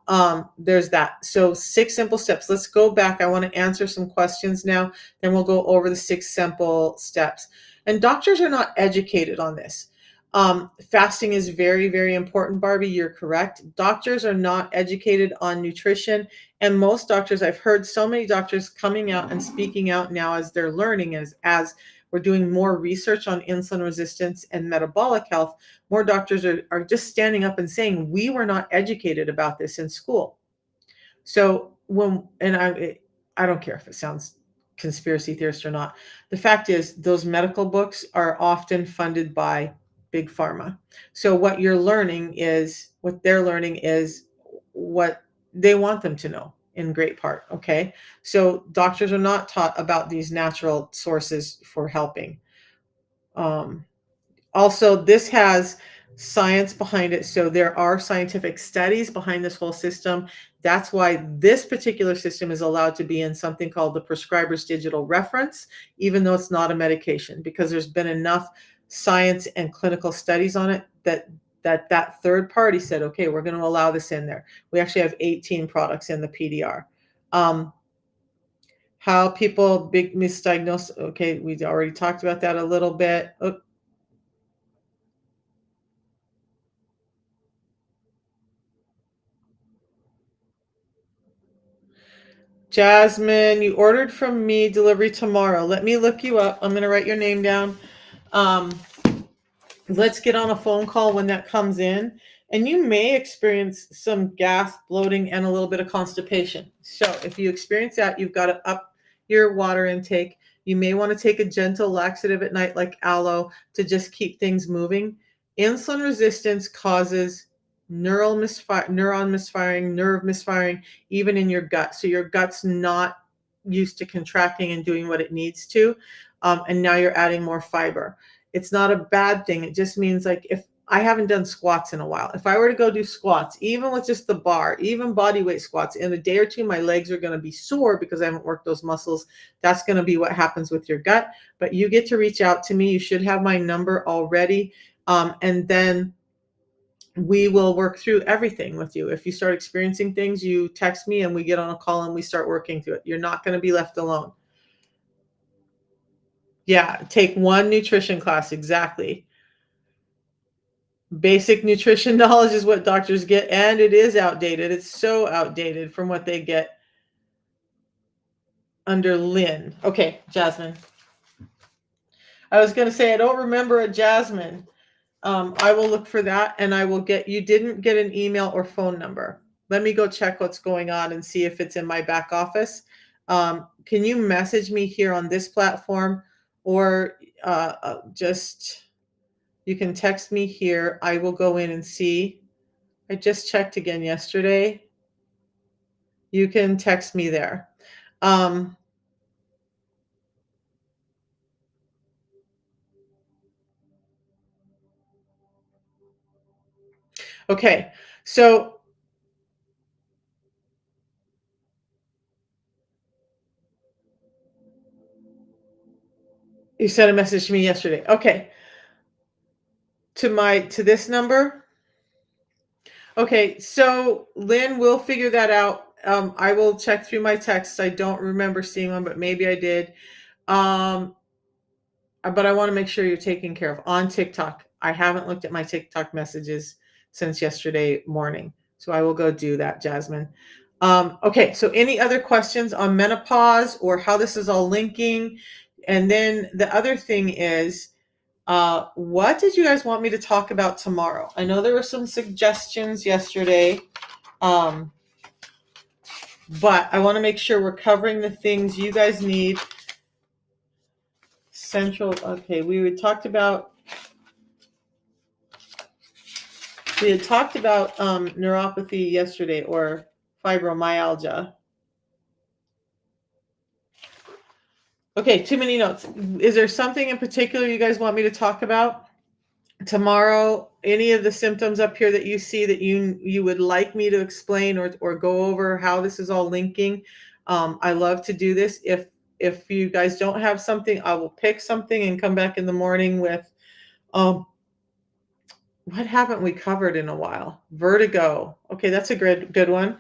there's that. So 6 simple steps. Let's go back. I want to answer some questions now. Then we'll go over the 6 simple steps. And doctors are not educated on this. Fasting is very, very important, Barbie. You're correct. Doctors are not educated on nutrition. And most doctors, I've heard so many doctors coming out and speaking out now as they're learning, as we're doing more research on insulin resistance and metabolic health, more doctors are just standing up and saying, we were not educated about this in school. So I don't care if it sounds conspiracy theorist or not. The fact is, those medical books are often funded by big pharma. So what they're learning is what they want them to know in great part. Okay. So doctors are not taught about these natural sources for helping. Um, Also, this has science behind it. So there are scientific studies behind this whole system. That's why this particular system is allowed to be in something called the prescriber's digital reference, even though it's not a medication, because there's been enough science and clinical studies on it that third party said, okay, we're going to allow this in there. We actually have 18 products in the PDR. How people big misdiagnose. Okay, we already talked about that a little bit. Oh, Jasmine, you ordered from me delivery tomorrow. Let me look you up. I'm going to write your name down. Um, let's get on a phone call when that comes in. And you may experience some gas, bloating, and a little bit of constipation. So if you experience that, you've got to up your water intake. You may want to take a gentle laxative at night like aloe to just keep things moving. Insulin resistance causes neuron misfiring, nerve misfiring, even in your gut. So your gut's not used to contracting and doing what it needs to. And now you're adding more fiber. It's not a bad thing. It just means, like, if I haven't done squats in a while, if I were to go do squats, even with just the bar, even body weight squats, in a day or two, my legs are going to be sore because I haven't worked those muscles. That's going to be what happens with your gut. But you get to reach out to me. You should have my number already. And then we will work through everything with you. If you start experiencing things, you text me and we get on a call and we start working through it. You're not going to be left alone. Yeah, take one nutrition class. Exactly. Basic nutrition knowledge is what doctors get, and it is outdated. It's so outdated from what they get under Lynn. Okay, Jasmine. I was going to say I don't remember a Jasmine. I will look for that, and I will get. You didn't get an email or phone number. Let me go check what's going on and see if it's in my back office. Can you message me here on this platform, or just you can text me here. I will go in and see. I just checked again yesterday. You can text me there. Um, okay, so you sent a message to me yesterday. Okay, to this number. Okay, so Lynn will figure that out. I will check through my texts. I don't remember seeing one, but maybe I did. Um, but I want to make sure you're taken care of on TikTok. I haven't looked at my TikTok messages since yesterday morning, so I will go do that, Jasmine. Okay, so any other questions on menopause or how this is all linking? And then the other thing is, what did you guys want me to talk about tomorrow? I know there were some suggestions yesterday, um, but I want to make sure we're covering the things you guys need. Central, okay, we had talked about neuropathy yesterday, or fibromyalgia. Okay, too many notes. Is there something in particular you guys want me to talk about tomorrow? Any of the symptoms up here that you see that you would like me to explain or go over how this is all linking? I love to do this. If you guys don't have something, I will pick something and come back in the morning with um, what haven't we covered in a while? Vertigo. Okay, that's a good one.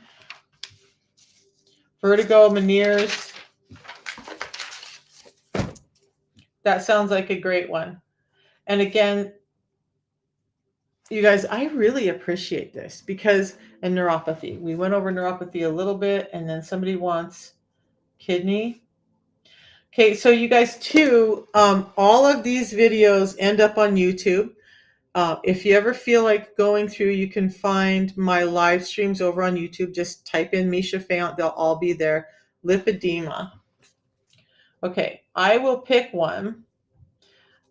Vertigo, Meniere's. That sounds like a great one. And again, You guys, I really appreciate this because, and neuropathy. We went over neuropathy a little bit, and then somebody wants kidney. Okay, so you guys too, all of these videos end up on YouTube. If you ever feel like going through, you can find my live streams over on YouTube. Just type in Misha Fayant, they'll all be there. Lipedema. Okay, I will pick one.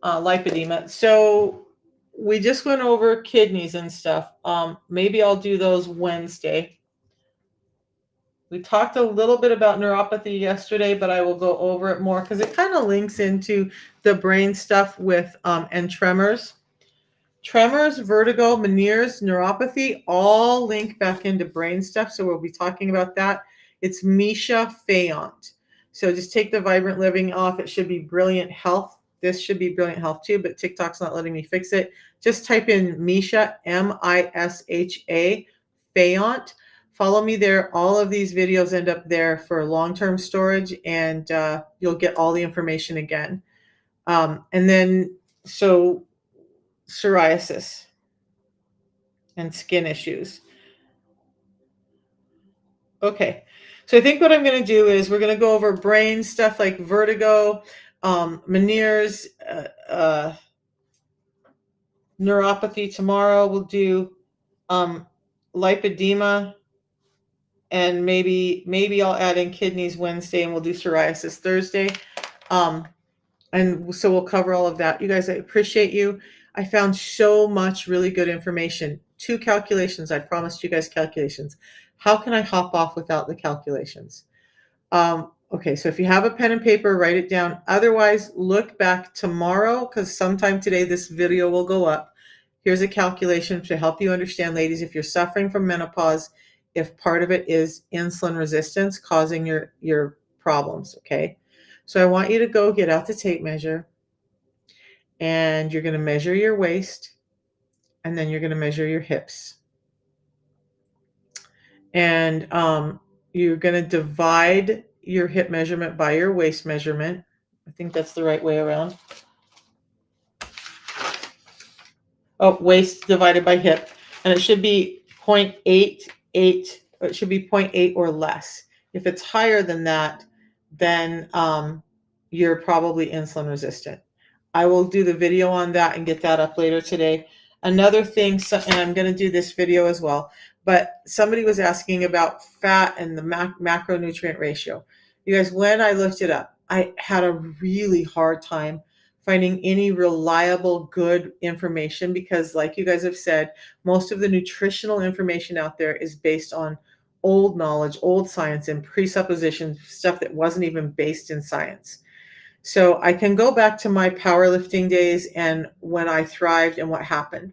Lipedema. So we just went over kidneys and stuff. Maybe I'll do those Wednesday. We talked a little bit about neuropathy yesterday, but I will go over it more because it kind of links into the brain stuff with and tremors. Tremors, vertigo, Meniere's, neuropathy all link back into brain stuff. So we'll be talking about that. It's Misha Fayant. So just take the Vibrant Living off. It should be Brilliant Health. This should be Brilliant Health too, but TikTok's not letting me fix it. Just type in Misha, Misha, Fayant. Follow me there. All of these videos end up there for long-term storage, and you'll get all the information again. And then, so psoriasis and skin issues. Okay, so I think what I'm going to do is we're going to go over brain stuff like vertigo, Meniere's, neuropathy tomorrow. We'll do lipedema, and maybe I'll add in kidneys Wednesday, and we'll do psoriasis Thursday. And so we'll cover all of that. You guys, I appreciate you. I found so much really good information. 2 calculations. I promised you guys calculations. How can I hop off without the calculations? Okay, so if you have a pen and paper, write it down. Otherwise, look back tomorrow because sometime today this video will go up. Here's a calculation to help you understand, ladies, if you're suffering from menopause, if part of it is insulin resistance causing your problems, okay? So I want you to go get out the tape measure, and you're going to measure your waist, and then you're going to measure your hips. And you're going to divide your hip measurement by your waist measurement. I think that's the right way around. Oh, waist divided by hip. And it should be 0.88, it should be 0.8 or less. If it's higher than that, then you're probably insulin resistant. I will do the video on that and get that up later today. Another thing, and I'm going to do this video as well, but somebody was asking about fat and the macronutrient ratio. You guys, when I looked it up, I had a really hard time finding any reliable, good information because, like you guys have said, most of the nutritional information out there is based on old knowledge, old science, and presupposition, stuff that wasn't even based in science. So I can go back to my powerlifting days and when I thrived and what happened.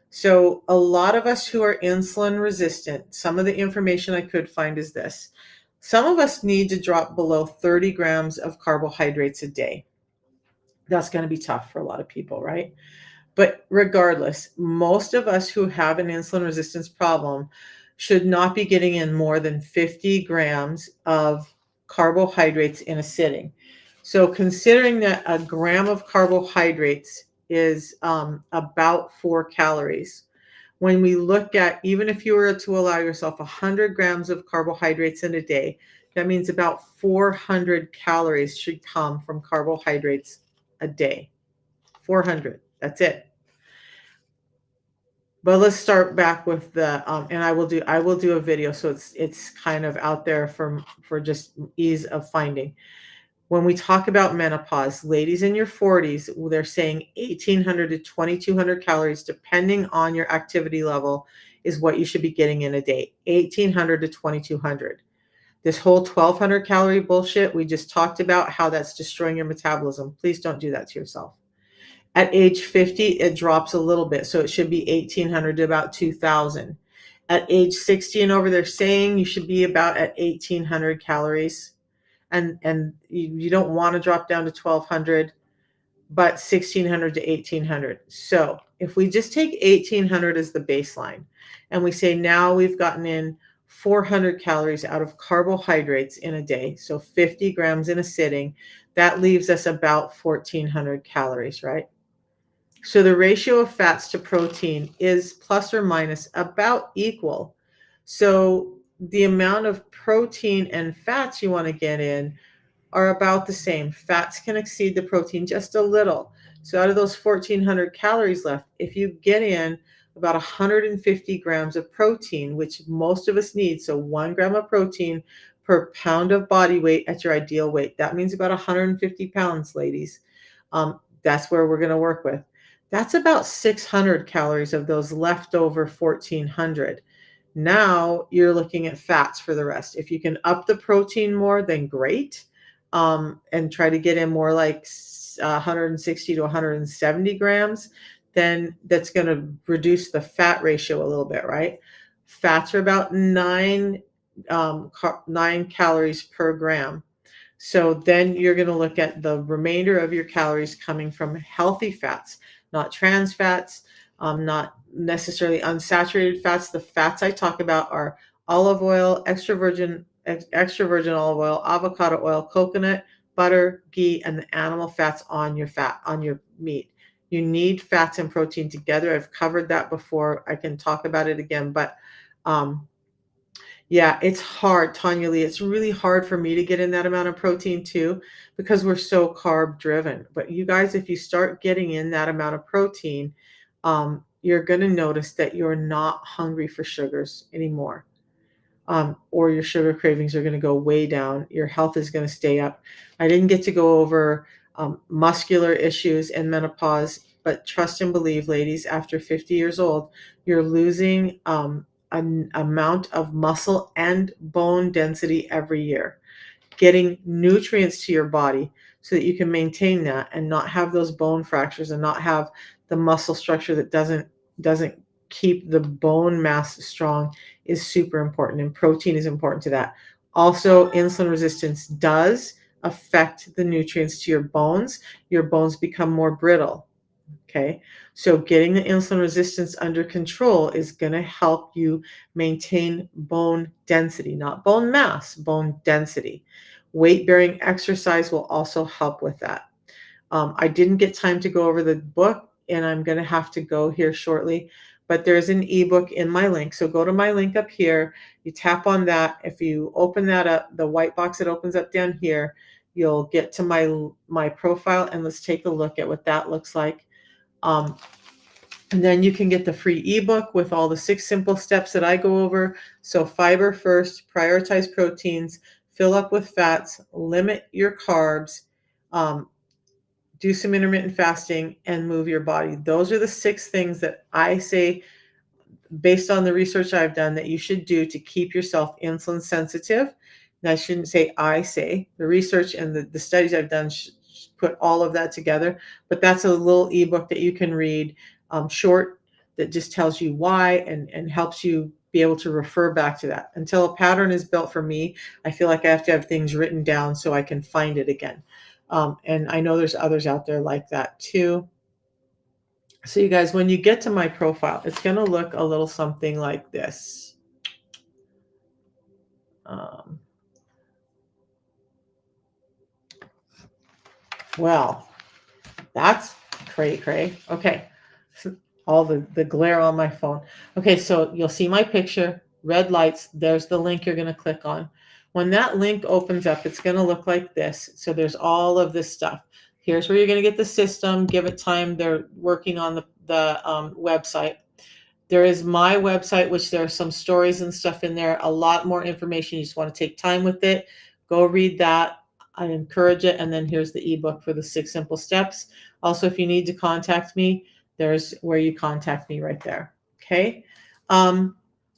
So a lot of us who are insulin resistant, some of the information I could find is this. Some of us need to drop below 30 grams of carbohydrates a day. That's going to be tough for a lot of people, right? But regardless, most of us who have an insulin resistance problem should not be getting in more than 50 grams of carbohydrates in a sitting. So considering that a gram of carbohydrates is about 4 calories, when we look at, even if you were to allow yourself 100 grams of carbohydrates in a day, that means about 400 calories should come from carbohydrates a day. 400, that's it. But let's start back with the and I will do a video so it's kind of out there for just ease of finding. When we talk about menopause, ladies in your 40s, they're saying 1,800 to 2,200 calories, depending on your activity level, is what you should be getting in a day. 1,800 to 2,200. This whole 1,200 calorie bullshit, we just talked about how that's destroying your metabolism. Please don't do that to yourself. At age 50, it drops a little bit, so it should be 1,800 to about 2,000. At age 60 and over, they're saying you should be about at 1,800 calories. And you don't want to drop down to 1,200, but 1,600 to 1,800. So if we just take 1,800 as the baseline, and we say now we've gotten in 400 calories out of carbohydrates in a day, so 50 grams in a sitting, that leaves us about 1,400 calories, right? So the ratio of fats to protein is plus or minus about equal. So the amount of protein and fats you want to get in are about the same. Fats can exceed the protein just a little. So out of those 1,400 calories left, if you get in about 150 grams of protein, which most of us need, so 1 gram of protein per pound of body weight at your ideal weight. That means about 150 pounds, ladies. That's where we're going to work with. That's about 600 calories of those leftover 1,400. Now you're looking at fats for the rest. If you can up the protein more, then great. And try to get in more like 160 to 170 grams, then that's going to reduce the fat ratio a little bit, right? Fats are about 9 calories per gram. So then you're going to look at the remainder of your calories coming from healthy fats, not trans fats, not necessarily unsaturated fats. The fats I talk about are olive oil, extra virgin olive oil, avocado oil, coconut, butter, ghee, and the animal fats on your meat. You need fats and protein together. I've covered that before. I can talk about it again, but um, yeah, it's hard, Tanya Lee. It's really hard for me to get in that amount of protein too, because we're so carb driven. But you guys, if you start getting in that amount of protein, you're going to notice that you're not hungry for sugars anymore, or your sugar cravings are going to go way down. Your health is going to stay up. I didn't get to go over muscular issues and menopause, but trust and believe, ladies, after 50 years old, you're losing an amount of muscle and bone density every year, getting nutrients to your body so that you can maintain that and not have those bone fractures and not have the muscle structure that doesn't keep the bone mass strong is super important, and protein is important to that. Also, insulin resistance does affect the nutrients to your bones. Your bones become more brittle. Okay, so getting the insulin resistance under control is going to help you maintain bone density, not bone mass, bone density. Weight bearing exercise will also help with that. I didn't get time to go over the book, and I'm going to have to go here shortly, but there's an ebook in my link. So go to my link up here. You tap on that. If you open that up, the white box that opens up down here, you'll get to my profile, and let's take a look at what that looks like. Um, and then you can get the free ebook with all the 6 simple steps that I go over. So fiber first, prioritize proteins, fill up with fats, limit your carbs, um, do some intermittent fasting, and move your body. Those are the 6 things that I say, based on the research I've done, that you should do to keep yourself insulin sensitive. And I shouldn't say I say, the research and the studies I've done put all of that together. But that's a little ebook that you can read, short, that just tells you why and helps you be able to refer back to that. Until a pattern is built for me, I feel like I have to have things written down so I can find it again. And I know there's others out there like that too. So you guys, when you get to my profile, it's going to look a little something like this. Um, well, that's cray. Okay. All the glare on my phone. Okay, so you'll see my picture, red lights. There's the link you're going to click on. When that link opens up, it's going to look like this. So there's all of this stuff. Here's where you're going to get the system. Give it time. They're working on the website. There is my website, which there are some stories and stuff in there, a lot more information. You just want to take time with it. Go read that. I encourage it. And then here's the ebook for the 6 simple steps. Also, if you need to contact me, there's where you contact me right there. Okay. All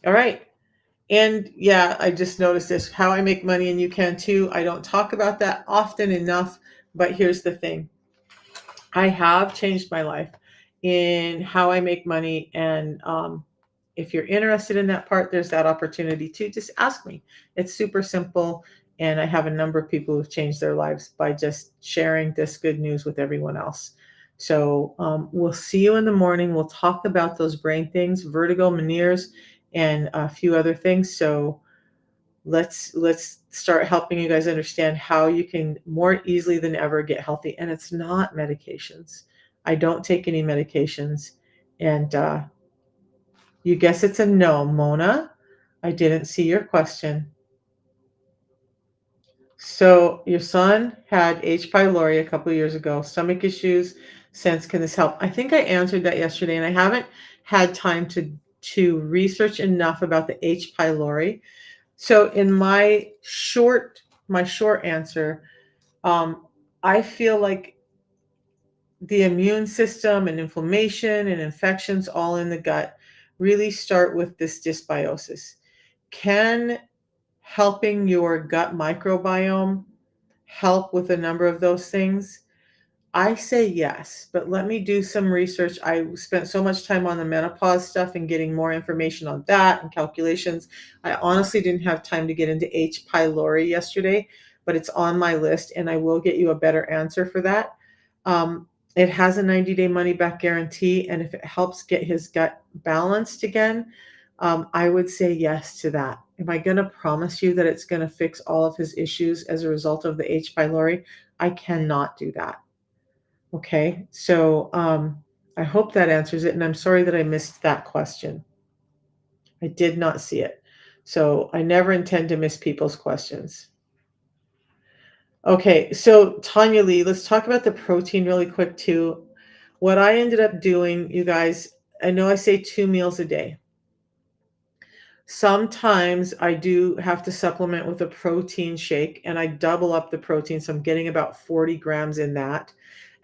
right. And yeah, I just noticed this, how I make money, and you can too. I don't talk about that often enough, but here's the thing. I have changed my life in how I make money. And if you're interested in that part, there's that opportunity too. Just ask me. It's super simple. And I have a number of people who've changed their lives by just sharing this good news with everyone else. So we'll see you in the morning. We'll talk about those brain things, vertigo, Meniere's, and a few other things. So let's start helping you guys understand how you can more easily than ever get healthy. And it's not medications. I don't take any medications. And you guess it's a no, Mona. I didn't see your question. So your son had H. pylori a couple of years ago, stomach issues. Since can this help? I think I answered that yesterday, and I haven't had time to research enough about the H. pylori. So in my short answer, um, I feel like the immune system and inflammation and infections all in the gut really start with this dysbiosis. Can helping your gut microbiome help with a number of those things? I say yes, but let me do some research. I spent so much time on the menopause stuff and getting more information on that and calculations. I honestly didn't have time to get into H. pylori yesterday, but it's on my list and I will get you a better answer for that. It has a 90-day money back guarantee, and if it helps get his gut balanced again, I would say yes to that. Am I going to promise you that it's going to fix all of his issues as a result of the H. pylori? I cannot do that. Okay, so I hope that answers it, and I'm sorry that I missed that question. I did not see it. So I never intend to miss people's questions. Okay, so Tanya Lee, let's talk about the protein really quick too. What I ended up doing, you guys, I know I say 2 meals a day. Sometimes I do have to supplement with a protein shake and I double up the protein. So I'm getting about 40 grams in that.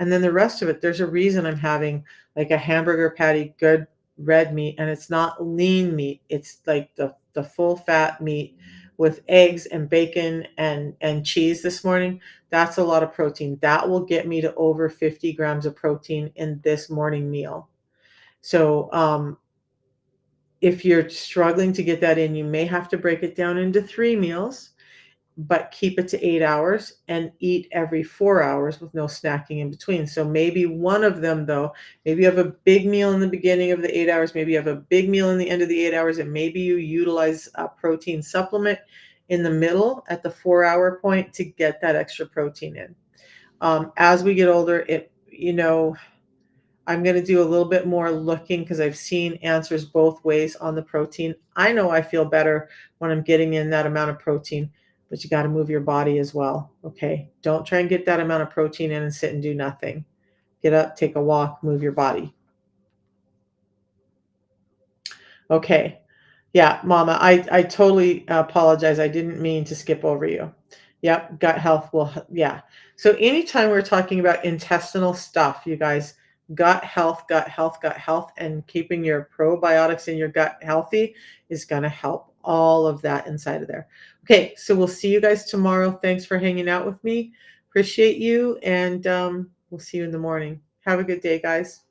And then the rest of it, there's a reason I'm having like a hamburger patty, good red meat, and it's not lean meat. It's like the full fat meat with eggs and bacon and cheese this morning. That's a lot of protein. That will get me to over 50 grams of protein in this morning meal. So if you're struggling to get that in, you may have to break it down into 3 meals, but keep it to 8 hours and eat every 4 hours with no snacking in between. So maybe one of them, though, maybe you have a big meal in the beginning of the 8 hours, maybe you have a big meal in the end of the 8 hours, and maybe you utilize a protein supplement in the middle at the 4 hour point to get that extra protein in. As we get older, I'm going to do a little bit more looking because I've seen answers both ways on the protein. I know I feel better when I'm getting in that amount of protein, but you got to move your body as well. Okay. Don't try and get that amount of protein in and sit and do nothing. Get up, take a walk, move your body. Okay. Yeah, Mama, I totally apologize. I didn't mean to skip over you. Yep, gut health will, yeah. So anytime we're talking about intestinal stuff, you guys, gut health, gut health, gut health, and keeping your probiotics in your gut healthy is going to help all of that inside of there. Okay, so we'll see you guys tomorrow. Thanks for hanging out with me. Appreciate you, and we'll see you in the morning. Have a good day, guys.